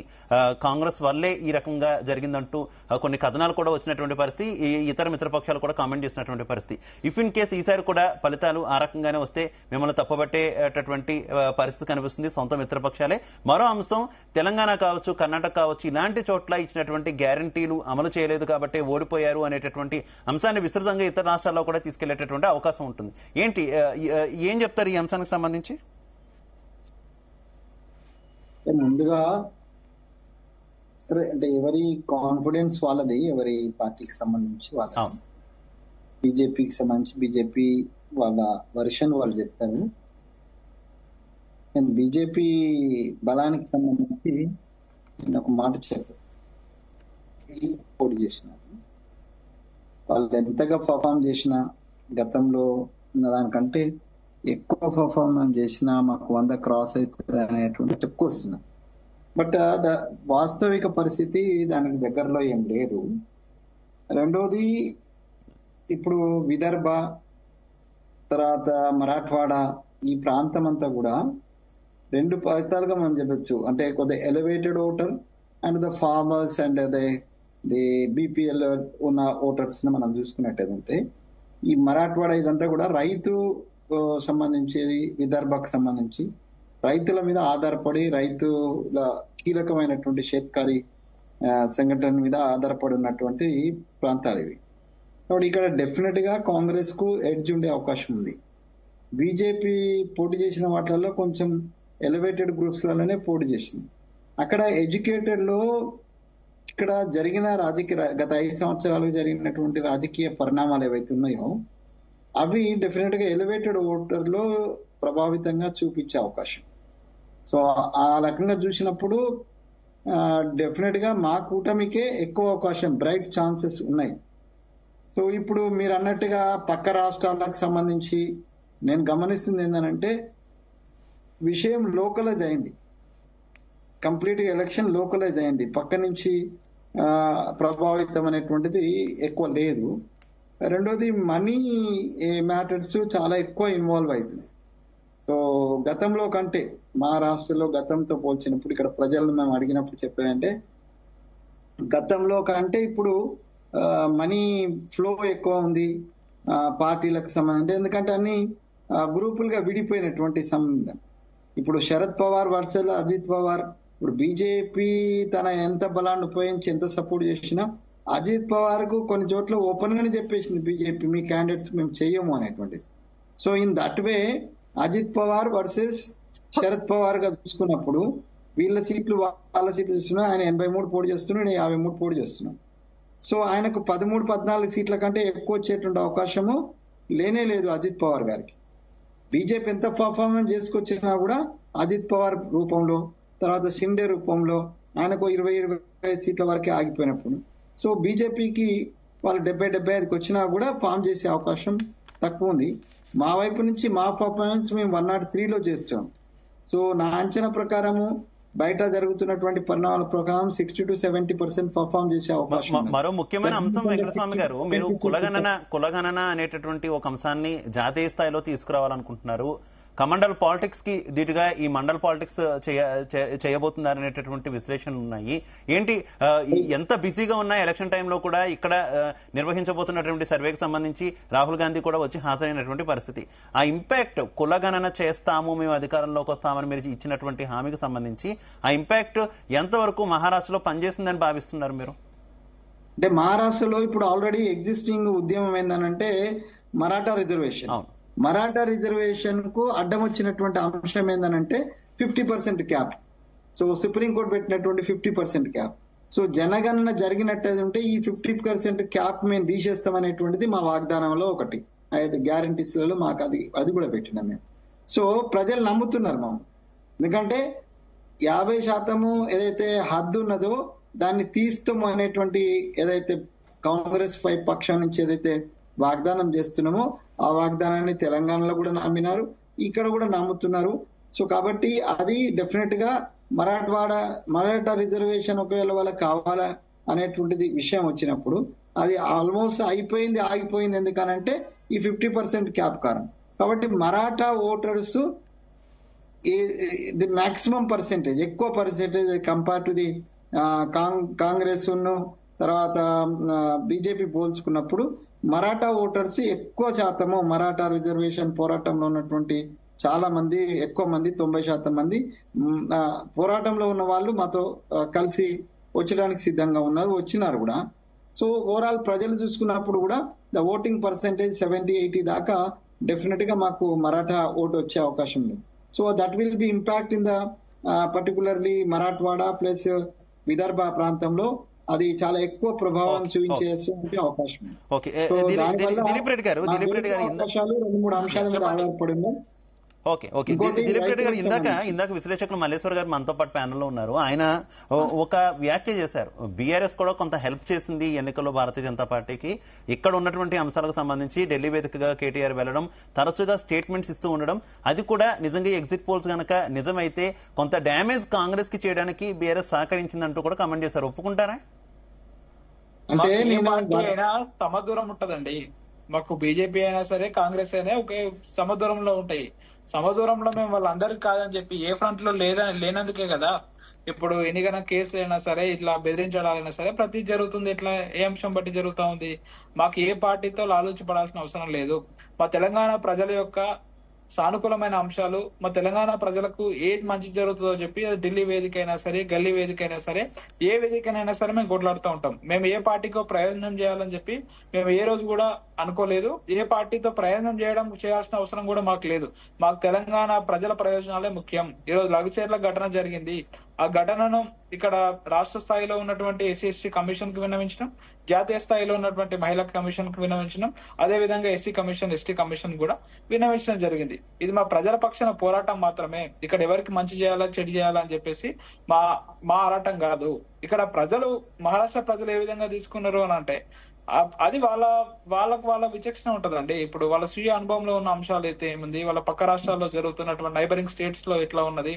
కాంగ్రెస్ వల్లే ఈ రకంగా జరిగిందంటూ కొన్ని కథనాలు కూడా వచ్చినటువంటి పరిస్థితి, ఇతర మిత్రపక్షాలు కూడా కామెంట్ చేసినటువంటి పరిస్థితి. ఇఫ్ ఇన్ కేస్ ఈసారి కూడా ఫలితాలు ఆ రకంగానే వస్తే మిమ్మల్ని తప్పబట్టేటటువంటి పరిస్థితి కనిపిస్తుంది సొంత మిత్రపక్షాలే. మరో అంశం, తెలంగాణ కావచ్చు, కర్ణాటక కావచ్చు, ఇలాంటి చోట్ల ఇచ్చినటువంటి గ్యారంటీలు అమలు చేయలేదు కాబట్టి ఓడిపోయారు అనేటటువంటి అంశాన్ని విస్తృతంగా ఇతర రాష్ట్రాల్లో కూడా తీసుకెళ్లేటటువంటి అవకాశం ఉంటుంది. ఏంటి ఏం చెప్తారు ఈ అంశానికి సంబంధించి? ముందుగా అంటే ఎవరి కాన్ఫిడెన్స్ వాళ్ళది, ఎవరి పార్టీకి సంబంధించి వాళ్ళ, బీజేపీకి సంబంధించి బీజేపీ వాళ్ళ వర్షన్ వాళ్ళు చెప్తారు. నేను బీజేపీ బలానికి సంబంధించి నేను ఒక మాట చెప్పాను. పోటీ చేసినారు, వాళ్ళు ఎంతగా పర్ఫామ్ చేసినా గతంలో ఉన్న దానికంటే ఎక్కువ పర్ఫార్మెన్స్ చేసినా మాకు 100 క్రాస్ అవుతుంది అనేటువంటి చెప్పుకొస్తున్నాం. బట్ వాస్తవిక పరిస్థితి దానికి దగ్గరలో ఏం లేదు. రెండోది, ఇప్పుడు విదర్భ తర్వాత మరాఠవాడ ఈ ప్రాంతం అంతా కూడా 2 ప్రాంతాలుగా మనం చెప్పచ్చు. అంటే కొద్దిగా elevated voter and the farmers and the BPL ఉన్న ఓటర్స్ ని మనం చూసుకున్నట్టయితే ఈ మరాఠవాడ ఇదంతా కూడా రైతు సంబంధించేది, విదర్భకు సంబంధించి రైతుల మీద ఆధారపడి, రైతుల కీలకమైనటువంటి షేత్కారి సంఘటన మీద ఆధారపడి ఉన్నటువంటి ప్రాంతాలు ఇవి. కాబట్టి ఇక్కడ డెఫినెట్ గా కాంగ్రెస్ కు ఎడ్జ్ ఉండే అవకాశం ఉంది. బీజేపీ పోటీ చేసిన వాటిల్లో కొంచెం ఎలివేటెడ్ గ్రూప్స్ లలోనే పోటీ చేసింది. అక్కడ ఎడ్యుకేటెడ్ లో ఇక్కడ జరిగిన గత 5 సంవత్సరాలు జరిగినటువంటి రాజకీయ పరిణామాలు ఏవైతే ఉన్నాయో అవి డెఫినెట్ గా ఎలివేటెడ్ ఓటర్ లో ప్రభావితంగా చూపించే అవకాశం. సో ఆ రకంగా చూసినప్పుడు డెఫినెట్ గా మా కూటమికే ఎక్కువ అవకాశం, బ్రైట్ ఛాన్సెస్ ఉన్నాయి. సో ఇప్పుడు మీరు అన్నట్టుగా పక్క రాష్ట్రాలకు సంబంధించి నేను గమనిస్తుంది ఏంటంటే విషయం లోకలైజ్ అయింది, కంప్లీట్ గా ఎలక్షన్ లోకలైజ్ అయింది, పక్క నుంచి ప్రభావితం అనేటువంటిది ఎక్కువ లేదు. రెండోది, మనీ మ్యాటర్స్ చాలా ఎక్కువ ఇన్వాల్వ్ అవుతున్నాయి. సో గతంలో కంటే మహారాష్ట్రలో గతంతో పోల్చినప్పుడు ఇక్కడ ప్రజలను మేము అడిగినప్పుడు చెప్పేదంటే గతంలో కంటే ఇప్పుడు మనీ ఫ్లో ఎక్కువ ఉంది పార్టీలకు సంబంధించి. ఎందుకంటే అన్ని గ్రూపులుగా విడిపోయినటువంటి సంబంధం. ఇప్పుడు శరద్ పవార్ వర్సెస్ అజిత్ పవార్, ఇప్పుడు బీజేపీ తన ఎంత బలాన్ని ఉపయోగించి ఎంత సపోర్ట్ చేసినా అజిత్ పవార్ కు కొన్ని చోట్ల ఓపెన్ గానే చెప్పేసింది బీజేపీ, మీ క్యాండిడేట్స్ మేము చెయ్యము అనేటువంటిది. So in that way Ajit Pawar versus Sharad Pawar గా చూసుకున్నప్పుడు వీళ్ళ సీట్లు వాళ్ళ సీట్లు చూస్తున్నా, ఆయన 83 పోటీ చేస్తున్నాడు, నేను 53 పోటీ చేస్తున్నాను. సో ఆయనకు 13-14 సీట్ల కంటే ఎక్కువ వచ్చేటువంటి అవకాశము లేనే లేదు అజిత్ పవార్ గారికి. బీజేపీ ఎంత పర్ఫార్మెన్స్ చేసుకొచ్చినా కూడా అజిత్ పవార్ రూపంలో, తర్వాత షిండే రూపంలో ఆయనకు 20-25 సీట్ల వరకే ఆగిపోయినప్పుడు, సో బీజేపీకి వాళ్ళు 70-75కి వచ్చినా కూడా ఫామ్ చేసే అవకాశం తక్కువ ఉంది. మా వైపు నుంచి మా పర్ఫార్మెన్స్ మేము 103లో చేస్తాం. సో నా అంచనా ప్రకారము బయట జరుగుతున్నటువంటి పరిణామాల ప్రకారం 60-70% పర్ఫామ్ చేసే అవకాశం. మరో ముఖ్యమైన అంశం వెంకటస్వామి గారు, మీరు కులగణన అనేటటువంటి ఒక అంశాన్ని జాతీయ స్థాయిలో తీసుకురావాలనుకుంటున్నారు. కమండల్ పాలిటిక్స్ కి దీటుగా ఈ మండల్ పాలిటిక్స్ చేయబోతున్నారు అనేటటువంటి విశ్లేషణలు ఉన్నాయి. ఏంటి, ఎంత బిజీగా ఉన్న ఎలక్షన్ టైంలో కూడా ఇక్కడ నిర్వహించబోతున్నటువంటి సర్వేకి సంబంధించి రాహుల్ గాంధీ కూడా వచ్చి హాజరైనటువంటి పరిస్థితి. ఆ ఇంపాక్ట్, కులగణన చేస్తాము మేము అధికారంలోకి వస్తామని మీరు ఇచ్చినటువంటి హామీకి సంబంధించి ఆ ఇంపాక్ట్ ఎంతవరకు మహారాష్ట్రలో పనిచేసిందని భావిస్తున్నారు మీరు? అంటే మహారాష్ట్రలో ఇప్పుడు ఆల్రెడీ ఎగ్జిస్టింగ్ ఉద్యమం ఏందనంటే మరాఠా రిజర్వేషన్. అవును. మరాఠా రిజర్వేషన్ కు అడ్డం వచ్చినటువంటి అంశం ఏందనంటే 50% క్యాప్. సో సుప్రీంకోర్టు పెట్టినటువంటి 50% క్యాప్. సో జనగణన జరిగినట్టు ఉంటే ఈ 50% క్యాప్ మేము తీసేస్తాం అనేటువంటిది మా వాగ్దానంలో ఒకటి, అయితే గ్యారంటీస్లలో మాకు అది కూడా పెట్టినాం మేము. సో ప్రజలు నమ్ముతున్నారు మాము, ఎందుకంటే 50% ఏదైతే హద్దు ఉన్నదో దాన్ని తీస్తాము అనేటువంటి ఏదైతే కాంగ్రెస్ పక్షం నుంచి ఏదైతే వాగ్దానం చేస్తున్నామో ఆ వాగ్దానాన్ని తెలంగాణలో కూడా నమ్మినారు, ఇక్కడ కూడా నమ్ముతున్నారు. సో కాబట్టి అది డెఫినెట్ గా మరాఠా రిజర్వేషన్ ఒకవేళ వాళ్ళకి కావాలా అనేటువంటిది విషయం వచ్చినప్పుడు అది ఆల్మోస్ట్ అయిపోయింది, ఆగిపోయింది. ఎందుకనంటే ఈ 50% క్యాప్ కారణం. కాబట్టి Maratha voters the maximum percentage, ఎక్కువ percentage compare to the Congress తర్వాత బీజేపీ పోల్చుకున్నప్పుడు మరాఠా ఓటర్స్ ఎక్కువ శాతము మరాఠా రిజర్వేషన్ పోరాటంలో ఉన్నటువంటి చాలా మంది, ఎక్కువ మంది 90% మంది పోరాటంలో ఉన్న వాళ్ళు మాతో కలిసి వచ్చడానికి సిద్ధంగా ఉన్నారు, వచ్చినారు కూడా. సో ఓవరాల్ ప్రజలు చూసుకున్నప్పుడు కూడా ద ఓటింగ్ పర్సెంటేజ్ 70-80 దాకా డెఫినెట్ గా మాకు మరాఠా ఓటు వచ్చే అవకాశం ఉంది. So that will be impact in the particularly Marathwada plus Vidarbha ప్రాంతంలో అది చాలా ఎక్కువ ప్రభావం చూపించే అవకాశం ఉంది. సో దానివల్ల దిలీప్ రెడ్డి గారు అవకాశాలు 2-3 అంశాల మీద ఆధారపడి ఉన్నాయి. ఓకే. దిలీప్ రెడ్డి గారు ఇందాక విశ్లేషకులు మల్లేశ్వర్ గారు మనతో పాటు ప్యానెల్లో ఉన్నారు. ఆయన ఒక వ్యాఖ్య చేశారు, బీఆర్ఎస్ కూడా కొంత హెల్ప్ చేసింది ఎన్నికల్లో భారతీయ జనతా పార్టీకి. ఇక్కడ ఉన్నటువంటి అంశాలకు సంబంధించి ఢిల్లీ వేదికగా కేటీఆర్ వెళ్లడం, తరచుగా స్టేట్మెంట్స్ ఇస్తూ ఉండడం, అది కూడా నిజంగా ఎగ్జిట్ పోల్స్ గనక నిజమైతే కొంత డ్యామేజ్ కాంగ్రెస్ కి చేయడానికి బీఆర్ఎస్ సహకరించిందంటూ కూడా కమెంట్ చేశారు. ఒప్పుకుంటారా? అంటే అయినా సమదూరం ఉంటదండి. మాకు బీజేపీ అయినా సరే కాంగ్రెస్ అయినా ఒకే సమదూరంలో ఉంటాయి. సమదూరంలో మేము వాళ్ళందరికీ కాదని చెప్పి ఏ ఫ్రంట్ లో లేనందుకే కదా ఇప్పుడు ఎన్నికైనా కేసులు అయినా సరే ఇట్లా బెదిరించడాలైనా సరే ప్రతి జరుగుతుంది. ఇట్లా ఏ అంశం బట్టి జరుగుతా ఉంది. మాకు ఏ పార్టీతో ఆలోచించబడాల్సిన అవసరం లేదు. మా తెలంగాణ ప్రజల యొక్క సానుకూలమైన అంశాలు, మా తెలంగాణ ప్రజలకు ఏది మంచి జరుగుతుందో చెప్పి అది ఢిల్లీ వేదిక అయినా సరే, గల్లీ వేదిక అయినా సరే, ఏ వేదికనైనా సరే మేము కొట్లాడుతూ ఉంటాం. మేము ఏ పార్టీకో ప్రయోజనం చేయాలని చెప్పి మేము ఏ రోజు కూడా అనుకోలేదు. ఏ పార్టీతో ప్రయోజనం చేయాల్సిన అవసరం కూడా మాకు లేదు. మాకు తెలంగాణ ప్రజల ప్రయోజనాలే ముఖ్యం. ఈరోజు లఘుచేర్ల ఘటన జరిగింది. ఆ ఘటనను ఇక్కడ రాష్ట్ర స్థాయిలో ఉన్నటువంటి ఎస్సీ కమిషన్ కు విన్నవించడం, జాతీయ స్థాయిలో ఉన్నటువంటి మహిళా కమిషన్ కు విన్నవించడం, అదే విధంగా ఎస్సీ కమిషన్, ఎస్టీ కమిషన్ కూడా విన్నవించడం జరిగింది. ఇది మా ప్రజల పక్షాన పోరాటం మాత్రమే. ఇక్కడ ఎవరికి మంచి చేయాలా చెడు చేయాలా అని చెప్పేసి మా ఆరాటం కాదు. ఇక్కడ ప్రజలు, మహారాష్ట్ర ప్రజలు ఏ విధంగా తీసుకున్నారు అని అంటే అది వాళ్ళ విచక్షణ ఉంటదండి. ఇప్పుడు వాళ్ళ స్వీయ అనుభవంలో ఉన్న అంశాలు అయితే ఏముంది, వాళ్ళ పక్క రాష్ట్రాల్లో జరుగుతున్నటువంటి నైబరింగ్ స్టేట్స్ లో ఎట్లా ఉన్నది,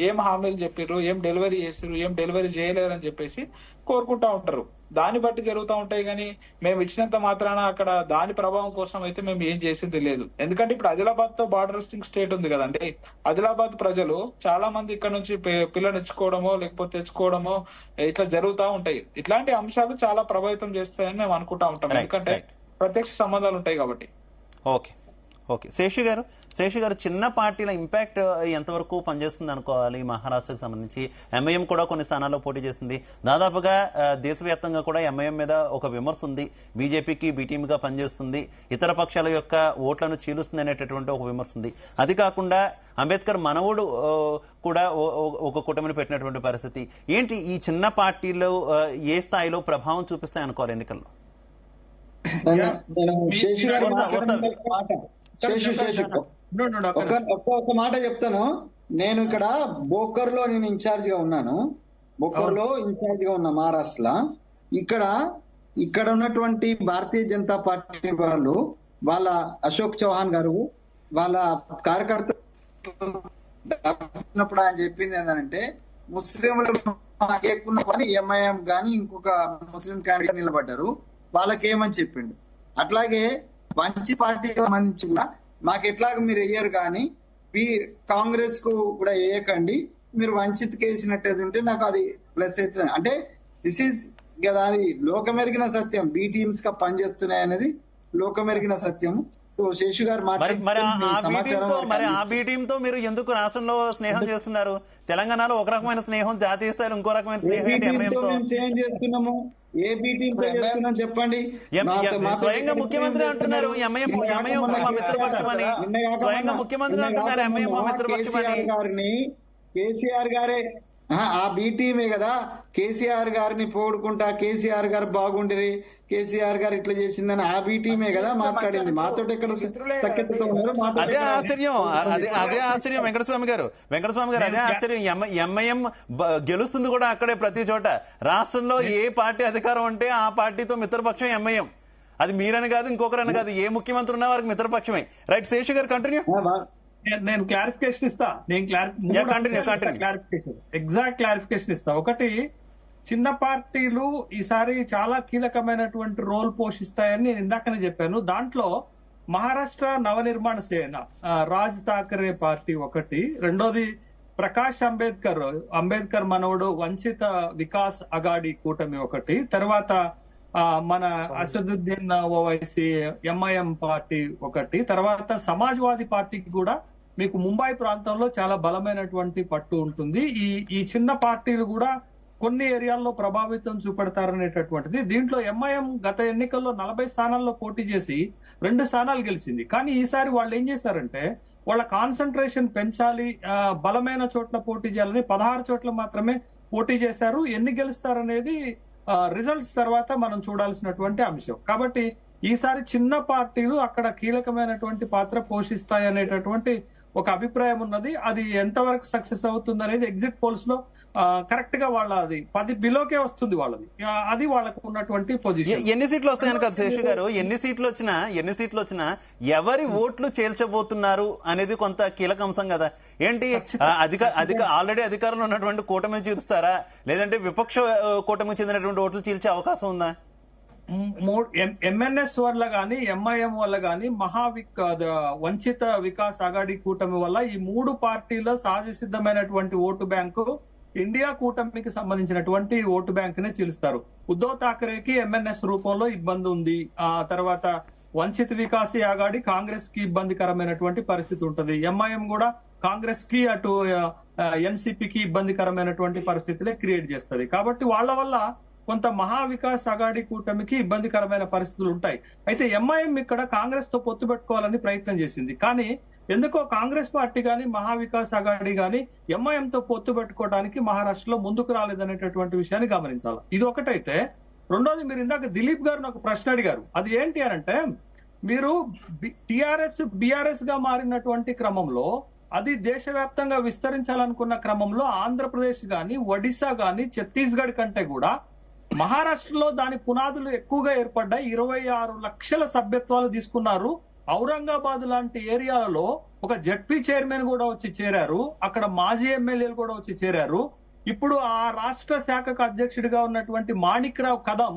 ఏం హామీలు చెప్పారు, ఏం డెలివరీ చేసారు, ఏం డెలివరీ చేయలేరు అని చెప్పేసి కోరుకుంటా ఉంటారు. దాన్ని బట్టి జరుగుతూ ఉంటాయి. కానీ మేము ఇచ్చినంత మాత్రాన అక్కడ దాని ప్రభావం కోసం అయితే మేము ఏం చేసింది లేదు. ఎందుకంటే ఇప్పుడు ఆదిలాబాద్ తో బార్డరిస్టింగ్ స్టేట్ ఉంది కదండి. ఆదిలాబాద్ ప్రజలు చాలా మంది ఇక్కడ నుంచి పిల్లలు ఇచ్చుకోవడమో లేకపోతే తెచ్చుకోవడమో ఇట్లా జరుగుతూ ఉంటాయి. ఇట్లాంటి అంశాలు చాలా ప్రభావితం చేస్తాయని మేము అనుకుంటా ఉంటాం. ఎందుకంటే ప్రత్యక్ష సంబంధాలు ఉంటాయి కాబట్టి. ఓకే. శేషు గారు చిన్న పార్టీల ఇంపాక్ట్ ఎంతవరకు పనిచేస్తుంది అనుకోవాలి? మహారాష్ట్రకు సంబంధించి ఎంఐఎం కూడా కొన్ని స్థానాల్లో పోటీ చేస్తుంది. దాదాపుగా దేశవ్యాప్తంగా కూడా ఎంఐఎం మీద ఒక విమర్శ ఉంది. బీజేపీకి బీటీఎంగా పనిచేస్తుంది, ఇతర పక్షాల యొక్క ఓట్లను చీలుస్తుంది అనేటటువంటి ఒక విమర్శ ఉంది. అది కాకుండా అంబేద్కర్ మనవుడు కూడా ఒక కూటమిని పెట్టినటువంటి పరిస్థితి ఏంటి? ఈ చిన్న పార్టీలు ఏ స్థాయిలో ప్రభావం చూపిస్తాయి అనుకోవాలి ఎన్నికల్లో? ఒక్క మాట చెప్తాను. నేను ఇక్కడ బోకర్లో నేను ఇన్ఛార్జ్ గా ఉన్నాను. బోకర్లో ఇన్ఛార్జ్ గా ఉన్నా మహారాష్ట్రలో. ఇక్కడ ఉన్నటువంటి భారతీయ జనతా పార్టీ వాళ్ళు, వాళ్ళ అశోక్ చౌహాన్ గారు వాళ్ళ కార్యకర్త ఆయన చెప్పింది ఏంటంటే ముస్లింలు ఎక్కువ పని ఎంఐఎం గాని ఇంకొక ముస్లిం క్యాండిడేట్ నిలబడ్డారు, వాళ్ళకేమని చెప్పిండు. అట్లాగే మంచి పార్టీ సంబంధించి కూడా మాకు ఎట్లాగ మీరు వేయరు కానీ కాంగ్రెస్ కు కూడా వేయకండి, మీరు వంచిత్ కేసినట్టు ఉంటే నాకు అది ప్లస్ అవుతుంది. అంటే దిస్ ఈస్ కదా అది లోకమెరిగిన సత్యం. బి టీమ్స్ గా పనిచేస్తున్నాయి అనేది లోకమెరిగిన సత్యం. సో శేషు గారు మరి ఆ మాట్లాడుతున్నారు బి టీమ్ తో మీరు ఎందుకు రాష్ట్రంలో స్నేహం చేస్తున్నారు? తెలంగాణలో ఒక రకమైన స్నేహం, జాతీయ స్థాయిలో ఇంకో రకమైన స్నేహం ఏంటి ఎంఐఎంతో? చేస్తున్నాము ఏ బీటీంతో చేస్తున్నాం చెప్పండి. స్వయంగా ముఖ్యమంత్రి అంటున్నారు ఎంఐఎం మా మిత్రపక్షమని. స్వయంగా ముఖ్యమంత్రి అంటున్నారు ఎంఐఎం మా మిత్రపక్షమని. కేసీఆర్ గారే ఆ బీటీమే కదా కేసీఆర్ గారిని పోడుకుంటా, కేసీఆర్ గారు బాగుండిరి, కేసీఆర్ గారు ఇట్లా చేసిందని ఆ బీటీమే కదా మాట్లాడింది. మాతో ఎక్కడ అదే ఆశ్చర్యం, అదే ఆశ్చర్యం వెంకటస్వామి గారు అదే ఆశ్చర్యం. ఎంఐఎం గెలుస్తుంది కూడా అక్కడే ప్రతి చోట. రాష్ట్రంలో ఏ పార్టీ అధికారం ఉంటే ఆ పార్టీతో మిత్రపక్షం ఎంఐఎం. అది మీరని కాదు, ఇంకొకరని కాదు, ఏ ముఖ్యమంత్రి ఉన్నా వారికి మిత్రపక్షమే. రైట్, శేషు గారు కంటిన్యూ. నేను క్లారిఫికేషన్ ఇస్తా. ఎగ్జాక్ట్ క్లారిఫికేషన్ ఇస్తా. ఒకటి, చిన్న పార్టీలు ఈసారి చాలా కీలకమైనటువంటి రోల్ పోషిస్తాయని నేను ఇందాకనే చెప్పాను. దాంట్లో మహారాష్ట్ర నవనిర్మాణ సేన, రాజ్ ఠాకరే పార్టీ ఒకటి. రెండోది ప్రకాష్ అంబేద్కర్ మనవడు వంచిత వికాస్ అగాడి కూటమి ఒకటి. తర్వాత మన అసదుద్దీన్ ఓవైసీ ఎంఐఎం పార్టీ ఒకటి. తర్వాత సమాజ్వాదీ పార్టీకి కూడా మీకు ముంబై ప్రాంతంలో చాలా బలమైనటువంటి పట్టు ఉంటుంది. ఈ చిన్న పార్టీలు కూడా కొన్ని ఏరియాల్లో ప్రభావితం చూపెడతారనేటటువంటిది. దీంట్లో ఎంఐఎం గత ఎన్నికల్లో 40 స్థానాల్లో పోటీ చేసి 2 స్థానాలు గెలిచింది. కానీ ఈసారి వాళ్ళు ఏం చేశారంటే వాళ్ళ కాన్సన్ట్రేషన్ పెంచాలి, బలమైన చోట్ల పోటీ చేయాలని 16 చోట్ల మాత్రమే పోటీ చేశారు. ఎన్ని గెలుస్తారనేది రిజల్ట్స్ తర్వాత మనం చూడాల్సినటువంటి అంశం. కాబట్టి ఈసారి చిన్న పార్టీలు అక్కడ కీలకమైనటువంటి పాత్ర పోషిస్తాయి అనేటటువంటి ఒక అభిప్రాయం ఉన్నది. అది ఎంతవరకు సక్సెస్ అవుతుంది అనేది ఎగ్జిట్ పోల్స్ లో కరెక్ట్ గా వాళ్ళది 10 బిలోకే వస్తుంది వాళ్ళది. అది వాళ్ళకు ఉన్నటువంటి పొజిషన్. ఎన్ని సీట్లు వస్తాయని కాదు శేషు గారు, ఎన్ని సీట్లు వచ్చినా ఎవరి ఓట్లు చేల్చబోతున్నారు అనేది కొంత కీలక అంశం కదా. ఏంటి ఆల్రెడీ అధికారంలో ఉన్నటువంటి కూటమి చీల్స్తారా, లేదంటే విపక్ష కూటమికి చెందినటువంటి ఓట్లు చీల్చే అవకాశం ఉందా? ఎంఎన్ఎస్ వల్ల గాని ఎంఐఎం వల్ల గాని వంచిత వికాస్ అగాడి కూటమి వల్ల ఈ 3 పార్టీల సహజ సిద్ధమైనటువంటి ఓటు బ్యాంకు ఇండియా కూటమికి సంబంధించినటువంటి ఓటు బ్యాంక్ నే చీలుస్తారు. ఉద్ధవ్ ఠాకరేకి ఎంఎన్ఎస్ రూపంలో ఇబ్బంది ఉంది. ఆ తర్వాత వంచిత వికాస్ అగాడి కాంగ్రెస్ కి ఇబ్బందికరమైనటువంటి పరిస్థితి ఉంటుంది. ఎంఐఎం కూడా కాంగ్రెస్ కి అటు ఎన్సీపీకి ఇబ్బందికరమైనటువంటి పరిస్థితులే క్రియేట్ చేస్తుంది. కాబట్టి వాళ్ళ వల్ల కొంత మహావికాస్ అగాడి కూటమికి ఇబ్బందికరమైన పరిస్థితులు ఉంటాయి. అయితే ఎంఐఎం ఇక్కడ కాంగ్రెస్ తో పొత్తు పెట్టుకోవాలని ప్రయత్నం చేసింది. కానీ ఎందుకో కాంగ్రెస్ పార్టీ గాని మహావికాస్ అగాడి గాని ఎంఐఎం తో పొత్తు పెట్టుకోవడానికి మహారాష్ట్రలో ముందుకు రాలేదనేటటువంటి విషయాన్ని గమనించాలి. ఇది ఒకటైతే, రెండోది మీరు ఇందాక దిలీప్ గారిని ఒక ప్రశ్న అడిగారు. అది ఏంటి అనంటే, మీరు టిఆర్ఎస్ బిఆర్ఎస్ గా మారినటువంటి క్రమంలో, అది దేశవ్యాప్తంగా విస్తరించాలనుకున్న క్రమంలో ఆంధ్రప్రదేశ్ గాని ఒడిశా గాని ఛత్తీస్గఢ్ కంటే కూడా మహారాష్ట్రలో దాని పునాదులు ఎక్కువగా ఏర్పడ్డాయి. 26 లక్షల సభ్యత్వాలు తీసుకున్నారు. ఔరంగాబాద్ లాంటి ఏరియాలలో ఒక జడ్పీ చైర్మన్ కూడా వచ్చి చేరారు. అక్కడ మాజీ ఎమ్మెల్యేలు కూడా వచ్చి చేరారు. ఇప్పుడు ఆ రాష్ట్ర శాఖకు అధ్యక్షుడిగా ఉన్నటువంటి మాణిక్రావు కదం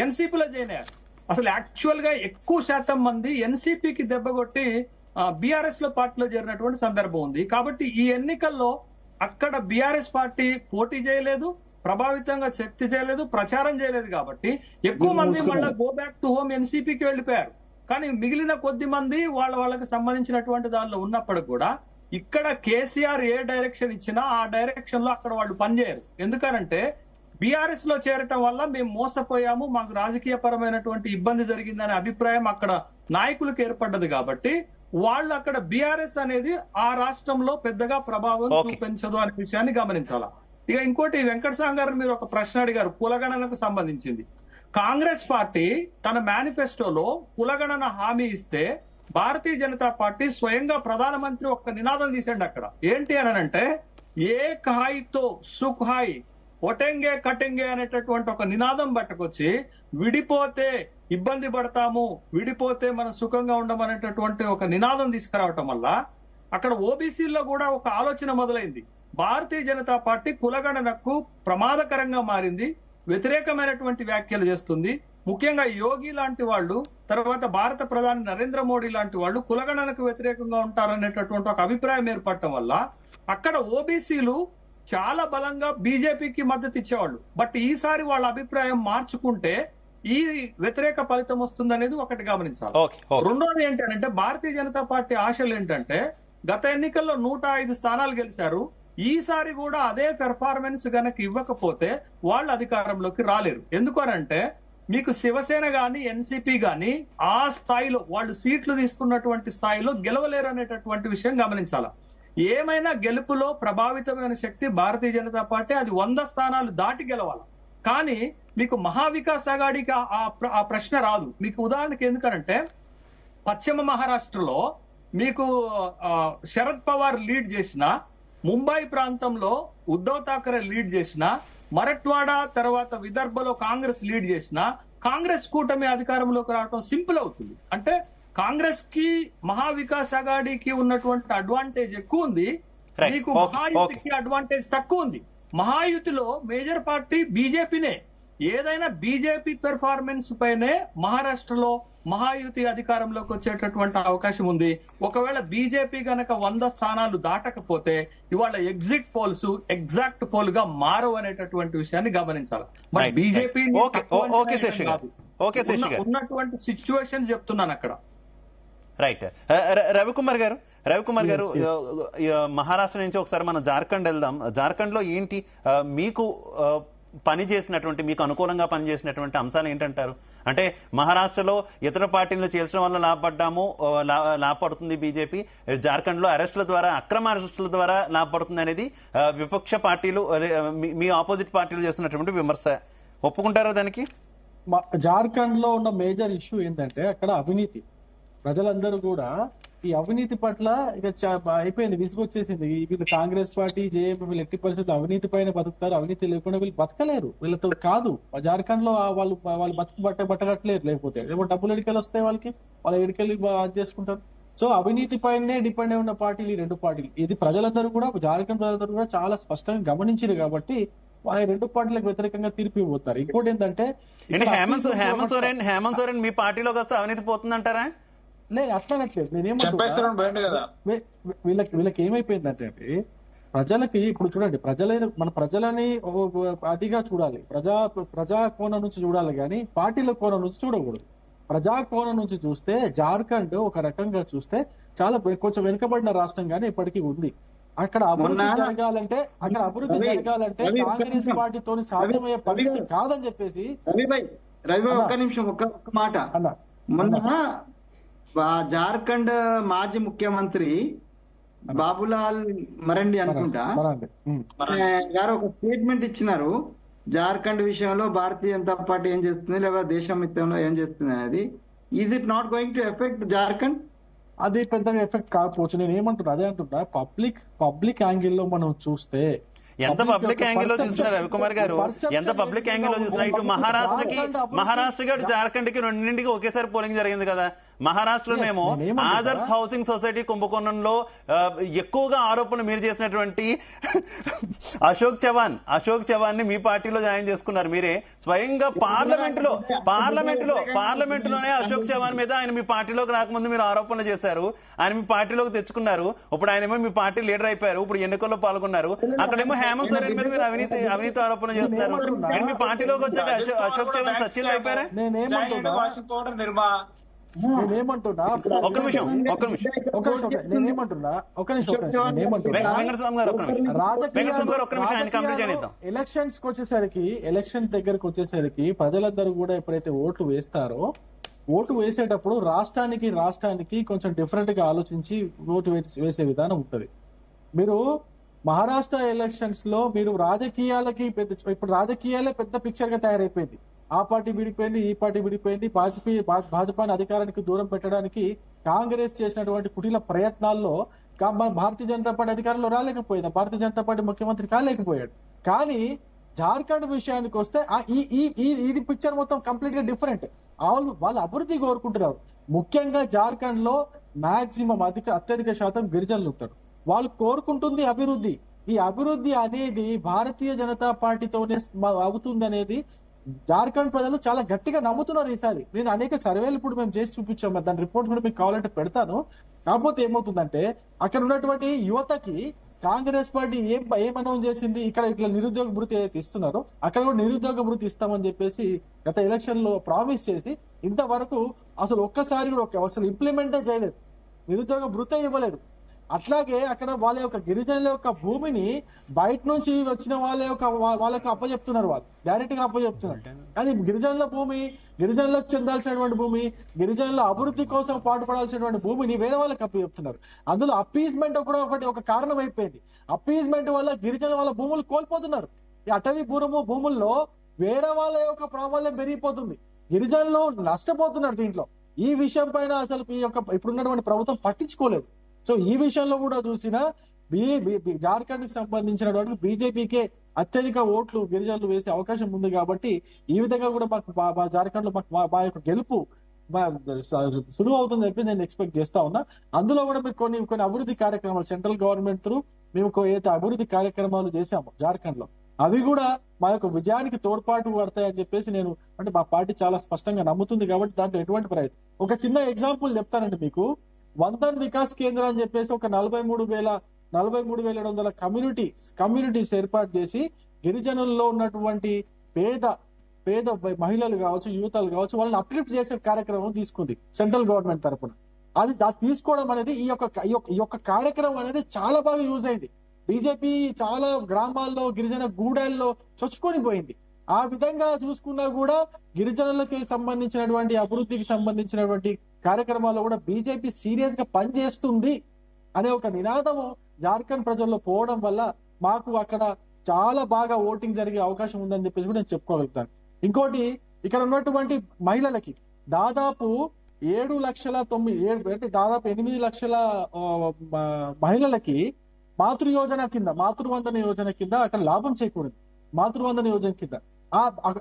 ఎన్సీపీలో జాయిన్ అయ్యారు. అసలు యాక్చువల్ గా ఎక్కువ శాతం మంది ఎన్సీపీకి దెబ్బకొట్టి బీఆర్ఎస్ లో పార్టీలో చేరినటువంటి సందర్భం ఉంది. కాబట్టి ఈ ఎన్నికల్లో అక్కడ బీఆర్ఎస్ పార్టీ పోటీ చేయలేదు, ప్రభావితంగా శక్తి చేయలేదు, ప్రచారం చేయలేదు. కాబట్టి ఎక్కువ మంది మళ్ళీ గో బ్యాక్ టు హోమ్ ఎన్సీపీకి వెళ్లిపోయారు. కానీ మిగిలిన కొద్ది మంది వాళ్ళకి సంబంధించినటువంటి దానిలో ఉన్నప్పటికి కూడా ఇక్కడ కేసీఆర్ ఏ డైరెక్షన్ ఇచ్చినా ఆ డైరెక్షన్ లో అక్కడ వాళ్ళు పనిచేయరు. ఎందుకనంటే బీఆర్ఎస్ లో చేరటం వల్ల మేము మోసపోయాము, మాకు రాజకీయ పరమైనటువంటి ఇబ్బంది జరిగిందనే అభిప్రాయం అక్కడ నాయకులకు ఏర్పడ్డది. కాబట్టి వాళ్ళు అక్కడ బీఆర్ఎస్ అనేది ఆ రాష్ట్రంలో పెద్దగా ప్రభావం చూపించదు అనే విషయాన్ని గమనించాలా. ఇక ఇంకోటి, వెంకటస్వామి గారు మీరు ఒక ప్రశ్న అడిగారు కులగణనకు సంబంధించింది. కాంగ్రెస్ పార్టీ తన మేనిఫెస్టోలో కులగణన హామీ ఇస్తే భారతీయ జనతా పార్టీ స్వయంగా ప్రధానమంత్రి ఒక నినాదం తీసండి అక్కడ. ఏంటి అనంటే, ఏక్ హాయితో సుఖ్ హాయి ఒటెంగే కటెంగే అనేటటువంటి ఒక నినాదం పట్టుకొచ్చి, విడిపోతే ఇబ్బంది పడతాము, విడిపోతే మనం సుఖంగా ఉండమనేటటువంటి ఒక నినాదం తీసుకురావటం వల్ల అక్కడ ఓబీసీల్లో కూడా ఒక ఆలోచన మొదలైంది. భారతీయ జనతా పార్టీ కులగణనకు ప్రమాదకరంగా మారింది, వ్యతిరేకమైనటువంటి వ్యాఖ్యలు చేస్తుంది. ముఖ్యంగా యోగి లాంటి వాళ్ళు, తర్వాత భారత ప్రధాని నరేంద్ర మోడీ లాంటి వాళ్ళు కులగణనకు వ్యతిరేకంగా ఉంటారనేటటువంటి ఒక అభిప్రాయం ఏర్పడటం వల్ల అక్కడ ఓబీసీలు చాలా బలంగా బీజేపీకి మద్దతు ఇచ్చేవాళ్ళు. బట్ ఈసారి వాళ్ళ అభిప్రాయం మార్చుకుంటే ఈ వ్యతిరేక ఫలితం వస్తుంది అనేది ఒకటి గమనించాలి. Okay, okay. రెండోది ఏంటంటే భారతీయ జనతా పార్టీ ఆశలు ఏంటంటే గత ఎన్నికల్లో 105 స్థానాలు గెలిచారు. ఈసారి కూడా అదే పెర్ఫార్మెన్స్ గనక ఇవ్వకపోతే వాళ్ళు అధికారంలోకి రాలేరు. ఎందుకనంటే మీకు శివసేన గాని ఎన్సీపీ గాని ఆ స్థాయిలో వాళ్ళు సీట్లు తీసుకున్నటువంటి స్థాయిలో గెలవలేరు అనేటటువంటి విషయం గమనించాలి. ఏమైనా గెలుపులో ప్రభావితమైన శక్తి భారతీయ జనతా పార్టీ, అది 100 స్థానాలు దాటి గెలవాలి. కానీ మీకు మహావికాస్ అఘాడీకి ఆ ప్రశ్న రాదు. మీకు ఉదాహరణకి ఎందుకనంటే పశ్చిమ మహారాష్ట్రలో మీకు శరద్ పవార్ లీడ్ చేసిన, ముంబై ప్రాంతంలో ఉద్ధవ్ ఠాకరే లీడ్ చేసిన, మరట్వాడా తర్వాత విదర్భలో కాంగ్రెస్ లీడ్ చేసిన, కాంగ్రెస్ కూటమి అధికారంలోకి రావడం సింపుల్ అవుతుంది. అంటే కాంగ్రెస్ కి మహావికాస్ అఘాడీకి ఉన్నటువంటి అడ్వాంటేజ్ ఎక్కువ ఉంది, మీకు మహాయుతికి అడ్వాంటేజ్ తక్కువ ఉంది. మహాయుతిలో మేజర్ పార్టీ బీజేపీనే. ఏదైనా బీజేపీ పెర్ఫార్మెన్స్ పైనే మహారాష్ట్రలో మహాయుతి అధికారంలోకి వచ్చేటటువంటి అవకాశం ఉంది. ఒకవేళ బీజేపీ గనక 100 స్థానాలు దాటకపోతే ఇవాళ ఎగ్జిట్ పోల్స్ ఎగ్జాక్ట్ పోల్ గా మారవు అనేటటువంటి విషయాన్ని గమనించాలి. బట్ బీజేపీ ఉన్నటువంటి సిచ్యువేషన్ చెప్తున్నాను అక్కడ. రైట్. రవికుమార్ గారు మహారాష్ట్ర నుంచి ఒకసారి మనం జార్ఖండ్ వెళ్దాం. జార్ఖండ్ లో ఏంటి మీకు పని చేసినటువంటి, మీకు అనుకూలంగా పనిచేసినటువంటి అంశాలు ఏంటంటారు? అంటే మహారాష్ట్రలో ఇతర పార్టీలను చేర్చడం వల్ల లాభపడుతుంది బీజేపీ, జార్ఖండ్ లో అరెస్టుల ద్వారా, అక్రమ అరెస్టుల ద్వారా లాభపడుతుంది అనేది విపక్ష పార్టీలు, మీ ఆపోజిట్ పార్టీలు చేస్తున్నటువంటి విమర్శ. ఒప్పుకుంటారా దానికి? జార్ఖండ్ లో ఉన్న మేజర్ ఇష్యూ ఏంటంటే అక్కడ అవినీతి. ప్రజలందరూ కూడా ఈ అవినీతి పట్ల ఇక అయిపోయింది, విసుగొచ్చేసింది. వీళ్ళు కాంగ్రెస్ పార్టీ, జేఏపీ వీళ్ళు ఎట్టి పరిస్థితులు అవినీతి పైన బతుకుతారు, అవినీతి లేకుండా వీళ్ళు బతకలేరు. వీళ్ళతో కాదు, జార్ఖండ్ లో వాళ్ళు బతుకు బట్టగట్టలేరు. లేకపోతే డబ్బులు ఎడికెళ్ళి వస్తాయి వాళ్ళకి, వాళ్ళు ఎడికెళ్ళి అది చేసుకుంటారు. సో అవినీతి పైనే డిపెండ్ అయి ఉన్న పార్టీలు ఈ రెండు పార్టీలు. ఇది ప్రజలందరూ కూడా, జార్ఖండ్ ప్రజలందరూ కూడా చాలా స్పష్టంగా గమనించారు. కాబట్టి ఈ రెండు పార్టీలకు వ్యతిరేకంగా తీర్పు ఇవ్వబోతారు. ఇంకోటి ఏంటంటే హేమంత్ సోరెన్ మీ పార్టీలోకి వస్తే అవినీతి పోతుందంటారా? నేను అట్లా అనట్లేదు. నేనేమంటున్నా, వీళ్ళకి ఏమైపోయిందంటే ప్రజలకి ఇప్పుడు చూడండి, మన ప్రజలని అదిగా చూడాలి, ప్రజా కోణం నుంచి చూడాలి, కానీ పార్టీల కోణం నుంచి చూడకూడదు. ప్రజా కోణం నుంచి చూస్తే జార్ఖండ్ ఒక రకంగా చూస్తే చాలా కొంచెం వెనుకబడిన రాష్ట్రం గానీ ఇప్పటికీ ఉంది. అక్కడ అభివృద్ధి జరగాలంటే కాంగ్రెస్ పార్టీతో సాధ్యమయ్యే పరిస్థితి కాదని చెప్పేసి. రవి ఒక్క నిమిషం, ఒక్క మాట అన్న. మొన్న జార్ఖండ్ మాజీ ముఖ్యమంత్రి బాబులాల్ మరండి అనుకుంటా గారు ఒక స్టేట్మెంట్ ఇచ్చినారు, జార్ఖండ్ విషయంలో భారతీయ జనతా పార్టీ ఏం చేస్తుంది లేదా దేశం మొత్తంలో ఏం చేస్తుంది అనేది. Is it not going to effect Jharkhand? అది పెద్దగా ఎఫెక్ట్ కాకపోవచ్చు. నేను ఏమంటున్నా, అదే అంటున్నా, పబ్లిక్ యాంగిల్లో మనం చూస్తే, ఎంత పబ్లిక్ యాంగిల్ లో చూస్తున్నారు రవికుమార్ గారు, ఎంత పబ్లిక్ యాంగిల్ లో చూస్తున్నారు? ఇటు మహారాష్ట్రకి జార్ఖండ్ కి రెండింటికి ఒకేసారి పోలింగ్ జరిగింది కదా. మహారాష్ట్రలోనేమో ఆదర్శ్ హౌసింగ్ సొసైటీ కుంభకోణంలో ఎక్కువగా ఆరోపణలు మీరు చేసినటువంటి అశోక్ చవాన్ ని మీ పార్టీలో జాయిన్ చేసుకున్నారు మీరే. స్వయంగా పార్లమెంటులోనే అశోక్ చవాన్ మీద ఆయన మీ పార్టీలోకి రాకముందు మీరు ఆరోపణలు చేశారు, ఆయన మీ పార్టీలోకి తెచ్చుకున్నారు. ఇప్పుడు ఆయనేమో మీ పార్టీ లీడర్ అయిపోయారు, ఇప్పుడు ఎన్నికల్లో పాల్గొన్నారు. అక్కడేమో హేమంత్ సోరెన్ మీద మీరు అవినీతి ఆరోపణలు చేస్తున్నారు. అండ్ మీ పార్టీలోకి వచ్చాక అశోక్ చవాన్ సచిన్ అయిపోయారా? నేనేమంటున్నా, ఎలక్షన్స్ వచ్చేసరికి, ఎలక్షన్ దగ్గరకు వచ్చేసరికి ప్రజలందరూ కూడా ఎప్పుడైతే ఓట్లు వేస్తారో, ఓటు వేసేటప్పుడు రాష్ట్రానికి కొంచెం డిఫరెంట్ గా ఆలోచించి ఓటు వేసే విధానం ఉంటది. మీరు మహారాష్ట్ర ఎలక్షన్స్ లో మీరు రాజకీయాలకి ఇప్పుడు రాజకీయాలే పెద్ద పిక్చర్ గా తయారైపోయింది. ఆ పార్టీ విడిపోయింది, ఈ పార్టీ విడిపోయింది. భాజపాని అధికారానికి దూరం పెట్టడానికి కాంగ్రెస్ చేసినటువంటి కుటిల ప్రయత్నాల్లో భారతీయ జనతా పార్టీ అధికారంలో రాలేకపోయింది, భారతీయ జనతా పార్టీ ముఖ్యమంత్రి కాలేకపోయాడు. కానీ జార్ఖండ్ విషయానికి వస్తే ఇది పిక్చర్ మొత్తం కంప్లీట్ గా డిఫరెంట్. వాళ్ళు అభివృద్ధి కోరుకుంటున్నారు. ముఖ్యంగా జార్ఖండ్ లో మాక్సిమం అత్యధిక శాతం గిరిజనులు ఉంటారు. వాళ్ళు కోరుకుంటుంది అభివృద్ధి. ఈ అభివృద్ధి అనేది భారతీయ జనతా పార్టీతోనే అవుతుంది అనేది జార్ఖండ్ ప్రజలు చాలా గట్టిగా నమ్ముతున్నారు. ఈసారి నేను అనేక సర్వేలు ఇప్పుడు మేము చేసి చూపించాము, దాని రిపోర్ట్స్ కూడా మీకు కావాలంటే పెడతాను. కాకపోతే ఏమవుతుందంటే అక్కడ ఉన్నటువంటి యువతకి కాంగ్రెస్ పార్టీ ఏం అనౌన్స్ చేసింది? ఇక్కడ ఇట్లా నిరుద్యోగ భృతి ఏదైతే ఇస్తున్నారో అక్కడ కూడా నిరుద్యోగ భృతి ఇస్తామని చెప్పేసి గత ఎలక్షన్ లో ప్రామిస్ చేసి ఇంతవరకు అసలు ఒక్కసారి కూడా అసలు ఇంప్లిమెంటే చేయలేదు, నిరుద్యోగ భృతే ఇవ్వలేదు. అట్లాగే అక్కడ వాళ్ళ యొక్క గిరిజనుల యొక్క భూమిని బయట నుంచి వచ్చిన వాళ్ళకి అప్పచెప్తున్నారు, వాళ్ళు డైరెక్ట్ గా అప్పచెప్తున్నారు. అది గిరిజనుల భూమి, గిరిజనులకు చెందాల్సినటువంటి భూమి, గిరిజనుల అభివృద్ధి కోసం పాటుపడాల్సినటువంటి భూమిని వేరే వాళ్ళకి అప్పచెప్తున్నారు. అందులో అప్పీజ్మెంట్ కూడా ఒక కారణం అయిపోయింది. అప్పీజ్మెంట్ వల్ల గిరిజనుల వాళ్ళ భూములు కోల్పోతున్నారు. ఈ అటవీ భూముల్లో వేరే వాళ్ళ యొక్క ప్రాబల్యం పెరిగిపోతుంది, గిరిజనులు నష్టపోతున్నారు. దీంట్లో ఈ విషయం పైన అసలు ఇప్పుడున్నటువంటి ప్రభుత్వం పట్టించుకోలేదు. సో ఈ విషయంలో కూడా చూసినా జార్ఖండ్ కి సంబంధించినటువంటి బీజేపీకే అత్యధిక ఓట్లు గిరిజనులు వేసే అవకాశం ఉంది. కాబట్టి ఈ విధంగా కూడా మాకు జార్ఖండ్ లో మా యొక్క గెలుపు సులువు అవుతుందని చెప్పి నేను ఎక్స్పెక్ట్ చేస్తా ఉన్నా. అందులో కూడా మీరు కొన్ని అభివృద్ధి కార్యక్రమాలు సెంట్రల్ గవర్నమెంట్ త్రూ మేము ఏదైతే అభివృద్ధి కార్యక్రమాలు చేశాము జార్ఖండ్ లో, అవి కూడా మా యొక్క విజయానికి తోడ్పాటు పడతాయని చెప్పేసి నేను అంటే మా పార్టీ చాలా స్పష్టంగా నమ్ముతుంది. కాబట్టి దాంట్లో ఎటువంటి ప్రయత్నం. ఒక చిన్న ఎగ్జాంపుల్ చెప్తానండి మీకు. వందన్ వికాస్ కేంద్ర అని చెప్పేసి ఒక 43,700 కమ్యూనిటీస్ ఏర్పాటు చేసి గిరిజనుల్లో ఉన్నటువంటి పేద మహిళలు కావచ్చు, యువతలు కావచ్చు, వాళ్ళని అప్లిఫ్ట్ చేసే కార్యక్రమం తీసుకుంది సెంట్రల్ గవర్నమెంట్ తరఫున. అది తీసుకోవడం అనేది ఈ యొక్క కార్యక్రమం అనేది చాలా బాగా యూజ్ అయింది. బీజేపీ చాలా గ్రామాల్లో గిరిజన గూడాల్లో చొచ్చుకొని పోయింది. ఆ విధంగా చూసుకున్నా కూడా గిరిజనులకి సంబంధించినటువంటి అభివృద్ధికి సంబంధించినటువంటి కార్యక్రమాల్లో కూడా బీజేపీ సీరియస్ గా పనిచేస్తుంది అనే ఒక నినాదము జార్ఖండ్ ప్రజల్లో పోవడం వల్ల మాకు అక్కడ చాలా బాగా ఓటింగ్ జరిగే అవకాశం ఉందని చెప్పేసి కూడా నేను చెప్పుకోగలుగుతాను. ఇంకోటి, ఇక్కడ ఉన్నటువంటి మహిళలకి దాదాపు 7,09,000 అంటే దాదాపు 8 లక్షల మహిళలకి మాతృవందన యోజన కింద అక్కడ లాభం చేకూరింది. మాతృవందన యోజన కింద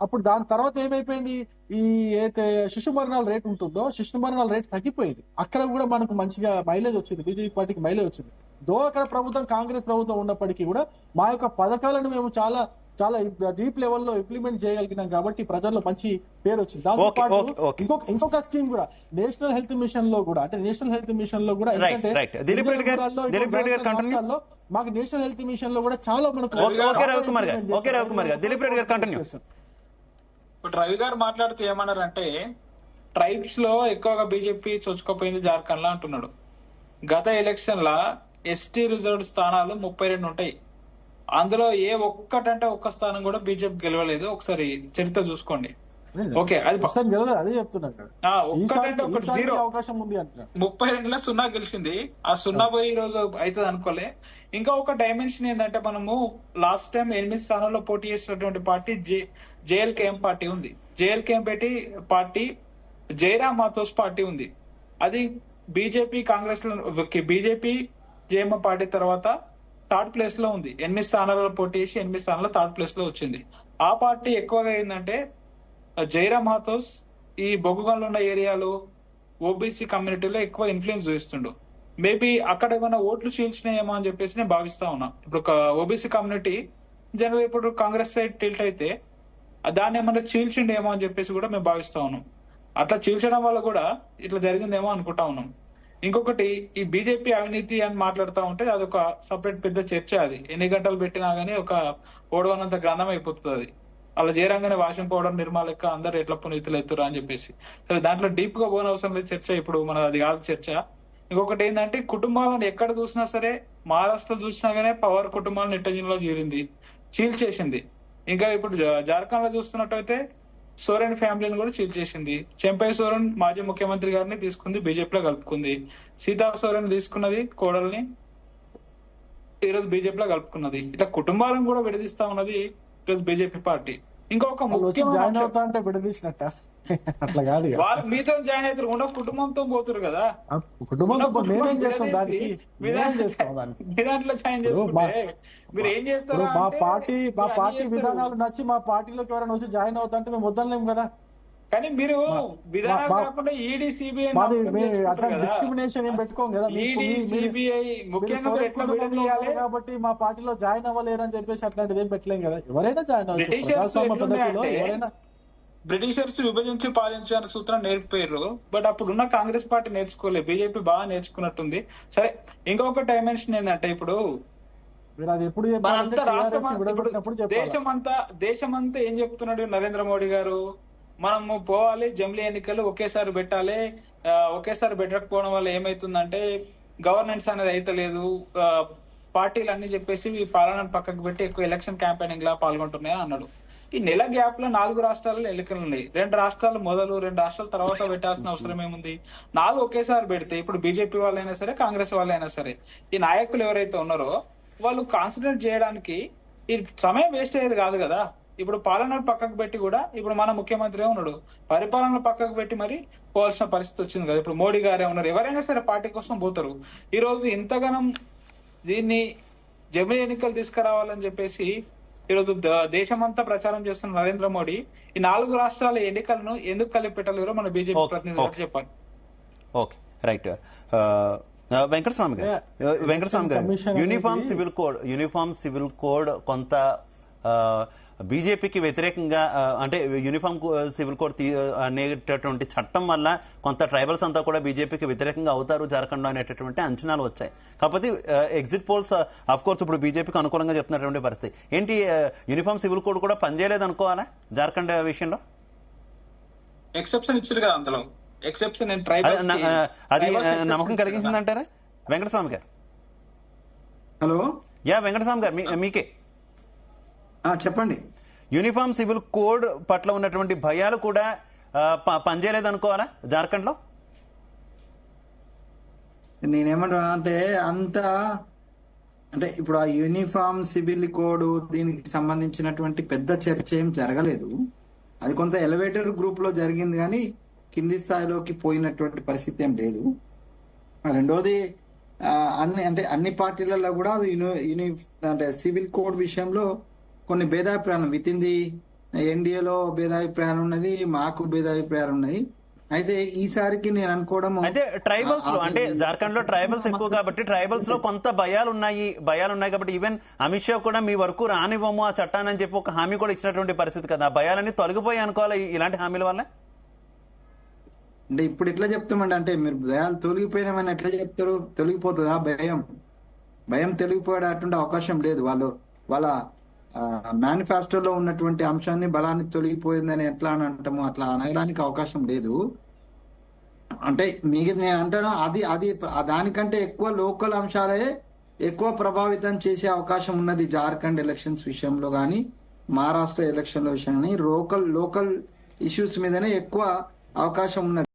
అప్పుడు దాని తర్వాత ఏమైపోయింది, ఈ ఏదైతే శిశు మరణాల రేట్ ఉంటుందో శిశు మరణాల రేట్ తగ్గిపోయింది. అక్కడ కూడా మనకు మంచిగా మైలేజ్ వచ్చింది, బీజేపీ పార్టీకి మైలేజ్ వచ్చింది. అక్కడ ప్రభుత్వం కాంగ్రెస్ ప్రభుత్వం ఉన్నప్పటికీ కూడా మా యొక్క పథకాలను మేము చాలా చాలా డీప్ లెవెల్లో ఇంప్లిమెంట్ చేయగలిగినాం. కాబట్టి ప్రజల్లో మంచి పేరు వచ్చింది. దాంతో పాటు ఇంకొక స్కీమ్ కూడా నేషనల్ హెల్త్ మిషన్ లో కూడా ఏంటంటే మాకు నేషనల్ హెల్త్ మిషన్ లో కూడా చాలా మనకు ఇప్పుడు రవి గారు మాట్లాడుతూ ఏమన్నారంటే ట్రైబ్స్ లో ఎక్కువగా బీజేపీ చొచ్చుకోపోయింది జార్ఖండ్ లో అంటున్నాడు. గత ఎలక్షన్ లా ఎస్టీ రిజర్వ్డ్ స్థానాలు 32 ఉంటాయి. అందులో ఏ ఒక్కటంటే ఒక్క స్థానం కూడా బీజేపీ గెలవలేదు. ఒకసారి చరిత్ర చూసుకోండి. ఓకే, అది అదే చెప్తున్నాను. ఒక్కటంటే ఒకటి 0 అవకాశం ఉంది అంటున్నా. 32లో 0 గెలిచింది. ఆ 0 పోయి ఈ రోజు అవుతుంది అనుకోలే. ఇంకా ఒక డైమెన్షన్ ఏంటంటే మనము లాస్ట్ టైం 8 స్థానాల్లో పోటీ చేసినటువంటి పార్టీ జేఎల్కేఎం పార్టీ ఉంది. JLKM party Jairam Mahto party ఉంది. అది BJP Congress BJP JM party third థర్డ్ ప్లేస్ లో ఉంది. 8 స్థానాలలో పోటీ చేసి 8 స్థానాల్లో థర్డ్ ప్లేస్ లో వచ్చింది. ఆ పార్టీ ఎక్కువగా ఏంటంటే జైరామ్ మాథోస్ ఈ బొగ్గుగన్లు ఉన్న ఏరియాలో ఓబీసీ కమ్యూనిటీలో ఎక్కువ ఇన్ఫ్లుయెన్స్ చూపిస్తుండు. మేబీ అక్కడ ఏమైనా ఓట్లు చీల్చినాయేమో అని చెప్పేసి నేను భావిస్తా ఉన్నా. ఇప్పుడు ఒక ఓబీసీ కమ్యూనిటీ జనరల్ ఇప్పుడు కాంగ్రెస్ సైడ్ టిల్ట్ అయితే దాన్ని ఏమైనా చీల్చిండేమో అని చెప్పేసి కూడా మేము భావిస్తా ఉన్నాం. అట్లా చీల్చడం వల్ల కూడా ఇట్లా జరిగిందేమో అనుకుంటా ఉన్నాం. ఇంకొకటి, ఈ బీజేపీ అవినీతి అని మాట్లాడుతూ ఉంటే అదొక సపరేట్ పెద్ద చర్చ. అది ఎన్ని గంటలు పెట్టినా గానీ ఒక ఓడవనంత గ్రంథం అయిపోతుంది. అది అలా చేరంగానే వాషం పౌడర్ నిర్మాలెక్క అందరు ఎట్లా పునీతులు ఎత్తురా అని చెప్పేసి. సరే, దాంట్లో డీప్ గా పోనవసరం లేదు చర్చ. ఇప్పుడు మన అది కాదు చర్చ. ఇంకొకటి ఏంటంటే కుటుంబాలను ఎక్కడ చూసినా సరే, మహారాష్ట్ర చూసినా గానీ పవర్ కుటుంబాలను నిట్టజిన్లో చీల్చేసింది. ఇంకా ఇప్పుడు జార్ఖండ్ లో చూస్తున్నట్టయితే సోరెన్ ఫ్యామిలీని కూడా చీల్చేసింది. చెంపై సోరెన్ మాజీ ముఖ్యమంత్రి గారిని తీసుకుంది, బీజేపీలో కలుపుకుంది. సీతా సోరెన్ తీసుకున్నది కోడల్ని, ఈరోజు బీజేపీలో కలుపుకున్నది. ఇట్లా కుటుంబాలను కూడా విడదీస్తా ఉన్నది ఈరోజు బీజేపీ పార్టీ. ఇంకొక ముఖ్యమైన విడదీసినట్ట అట్లా కాదు, వాళ్ళు మీతో జాయిన్ అవుతారు, ఉన్న కుటుంబంతో పోతారు కదా. కుటుంబంతో మేమేం చేస్తాం, మీ దాంట్లో జాయిన్ చేసుకుంటే మీరు ఏం చేస్తారు? మా పార్టీ విధానాలు నచ్చి మా పార్టీలోకి ఎవరైనా వచ్చి జాయిన్ అవుతా అంటే మేము వద్దలేము కదా. కానీ మీరు విధానాలు కాకుండా ఈడీ సిబిఐ డిస్క్రిమినేషన్ ఏం పెట్టుకోం కదా. కాబట్టి మా పార్టీలో జాయిన్ అవ్వలేరు అని చెప్పేసి అట్లాంటిది ఏం పెట్టలేం కదా. ఎవరైనా జాయిన్ అవ్వచ్చు. ఎవరైనా బ్రిటిషర్స్ విభజించి పాలించు అనే సూత్రం నేర్పారు. బట్ అప్పుడున్న కాంగ్రెస్ పార్టీ నేర్చుకోలేదు, బీజేపీ బాగా నేర్చుకున్నట్టుంది. సరే, ఇంకొక డైమెన్షన్ ఏంటంటే ఇప్పుడు మీరు అది ఎప్పుడు మనంతా రాష్ట్రం విడగొట్టినప్పుడు చెప్పాలి. దేశమంతా ఏం చెప్తున్నాడు నరేంద్ర మోడీ గారు? మనము పోవాలి, జమిలీ ఎన్నికలు ఒకేసారి పెట్టాలి. ఒకేసారి పెట్టకపోవడం వల్ల ఏమైతుందంటే గవర్నెన్స్ అనేది అయితే లేదు, పార్టీలు అన్ని చెప్పేసి ఈ పాలనను పక్కకు పెట్టి ఎక్కువ ఎలక్షన్ క్యాంపెయినింగ్ లా పాల్గొంటున్నాయని అన్నాడు. ఈ నెల గ్యాప్ లో 4 రాష్ట్రాల్లో ఎన్నికలు ఉన్నాయి. 2 రాష్ట్రాలు మొదలు, 2 రాష్ట్రాల తర్వాత పెట్టాల్సిన అవసరం ఏముంది? 4 ఒకేసారి పెడితే ఇప్పుడు బీజేపీ వాళ్ళైనా సరే, కాంగ్రెస్ వాళ్ళైనా సరే, ఈ నాయకులు ఎవరైతే ఉన్నారో వాళ్ళు కాన్సన్ట్రేట్ చేయడానికి ఈ సమయం వేస్ట్ అయ్యేది కాదు కదా. ఇప్పుడు పాలనను పక్కకు పెట్టి కూడా ఇప్పుడు మన ముఖ్యమంత్రి ఉన్నాడు, పరిపాలన పక్కకు పెట్టి మరి పోవాల్సిన పరిస్థితి వచ్చింది కదా. ఇప్పుడు మోడీ గారే ఉన్నారు, ఎవరైనా సరే పార్టీ కోసం పోతారు. ఈ రోజు ఇంతగానం దీన్ని జమిలీ ఎన్నికలు తీసుకురావాలని చెప్పేసి ఈరోజు దేశమంతా ప్రచారం చేస్తున్న నరేంద్ర మోడీ ఈ 4 రాష్ట్రాల ఎన్నికలను ఎందుకు కలిపి పెట్టలేరో మన బీజేపీ ప్రతినిధులకు చెప్పాలి. Okay, right. వెంకటస్వామి గారు, యూనిఫామ్ సివిల్ కోడ్ కొంత బీజేపీకి వ్యతిరేకంగా, అంటే యూనిఫామ్ సివిల్ కోడ్ అనేటటువంటి చట్టం వల్ల కొంత ట్రైబల్స్ అంతా కూడా బీజేపీకి వ్యతిరేకంగా అవుతారు జార్ఖండ్ లో అనేటటువంటి అంచనాలు వచ్చాయి. కాకపోతే ఎగ్జిట్ పోల్స్ అఫ్ కోర్స్ ఇప్పుడు బీజేపీకి అనుకూలంగా చెప్తున్నటువంటి పరిస్థితి ఏంటి? యూనిఫామ్ సివిల్ కోడ్ కూడా పనిచేయలేదు అనుకోవాలా జార్ఖండ్ విషయంలో? ఎక్సెప్షన్ ఇచ్చారు కదా, అందులో ఎక్సెప్షన్ అది నమ్మకం కలిగించిందంటారా వెంకటస్వామి గారు? హలో, వెంకటస్వామి గారు మీకే చెప్పండి. యూనిఫామ్ సివిల్ కోడ్ పట్ల ఉన్నటువంటి భయాలు కూడా పనిచేయలేదు అనుకోవాలా జార్ఖండ్ లో? నేనేమంటా అంటే అంటే ఇప్పుడు ఆ యూనిఫామ్ సివిల్ కోడ్ దీనికి సంబంధించినటువంటి పెద్ద చర్చ ఏం జరగలేదు. అది కొంత ఎలివేటర్ గ్రూప్ లో జరిగింది కానీ కింది స్థాయిలోకి పోయినటువంటి పరిస్థితి ఏం లేదు. రెండోది అన్ని పార్టీలలో కూడా అంటే సివిల్ కోడ్ విషయంలో కొన్ని భేదాభిప్రాయాలు విత్ ఇన్ ది ఎన్డీఏలో భేదాభిప్రాయాలు ఉన్నది, మాకు భేదాభిప్రాయాలు ఉన్నాయి. అయితే ఈసారికి నేను అనుకోవడం అయితే ట్రైబల్స్ లో, అంటే జార్ఖండ్ లో ట్రైబల్స్ ఎక్కువ కాబట్టి ట్రైబల్స్ లో కొంత భయాలు ఉన్నాయి కాబట్టి ఈవెన్ అమిత్ షా కూడా మీ వరకు రానివ్వము ఆ చట్టాన్ని అని చెప్పి ఒక హామీ కూడా ఇచ్చినటువంటి పరిస్థితి కదా. ఆ భయాలన్నీ తొలగిపోయి అనుకోవాలి ఇలాంటి హామీల వల్ల? అంటే ఇప్పుడు ఎట్లా చెప్తామండి, అంటే మీరు భయాలు తొలగిపోయినామని ఎట్లా చెప్తారు? తొలగిపోతుందా భయం తొలగిపోయేటటువంటి అవకాశం లేదు. వాళ్ళ మేనిఫెస్టోలో ఉన్నటువంటి అంశాన్ని బలాన్ని తొలగిపోయిందని ఎట్లా అని అంటాము, అట్లా అనడానికి అవకాశం లేదు. అంటే నేను అంటాను అది దానికంటే ఎక్కువ లోకల్ అంశాలే ఎక్కువ ప్రభావితం చేసే అవకాశం ఉన్నది జార్ఖండ్ ఎలక్షన్స్ విషయంలో కానీ, మహారాష్ట్ర ఎలక్షన్ల విషయం కానీ లోకల్ ఇష్యూస్ మీదనే ఎక్కువ అవకాశం ఉన్నది.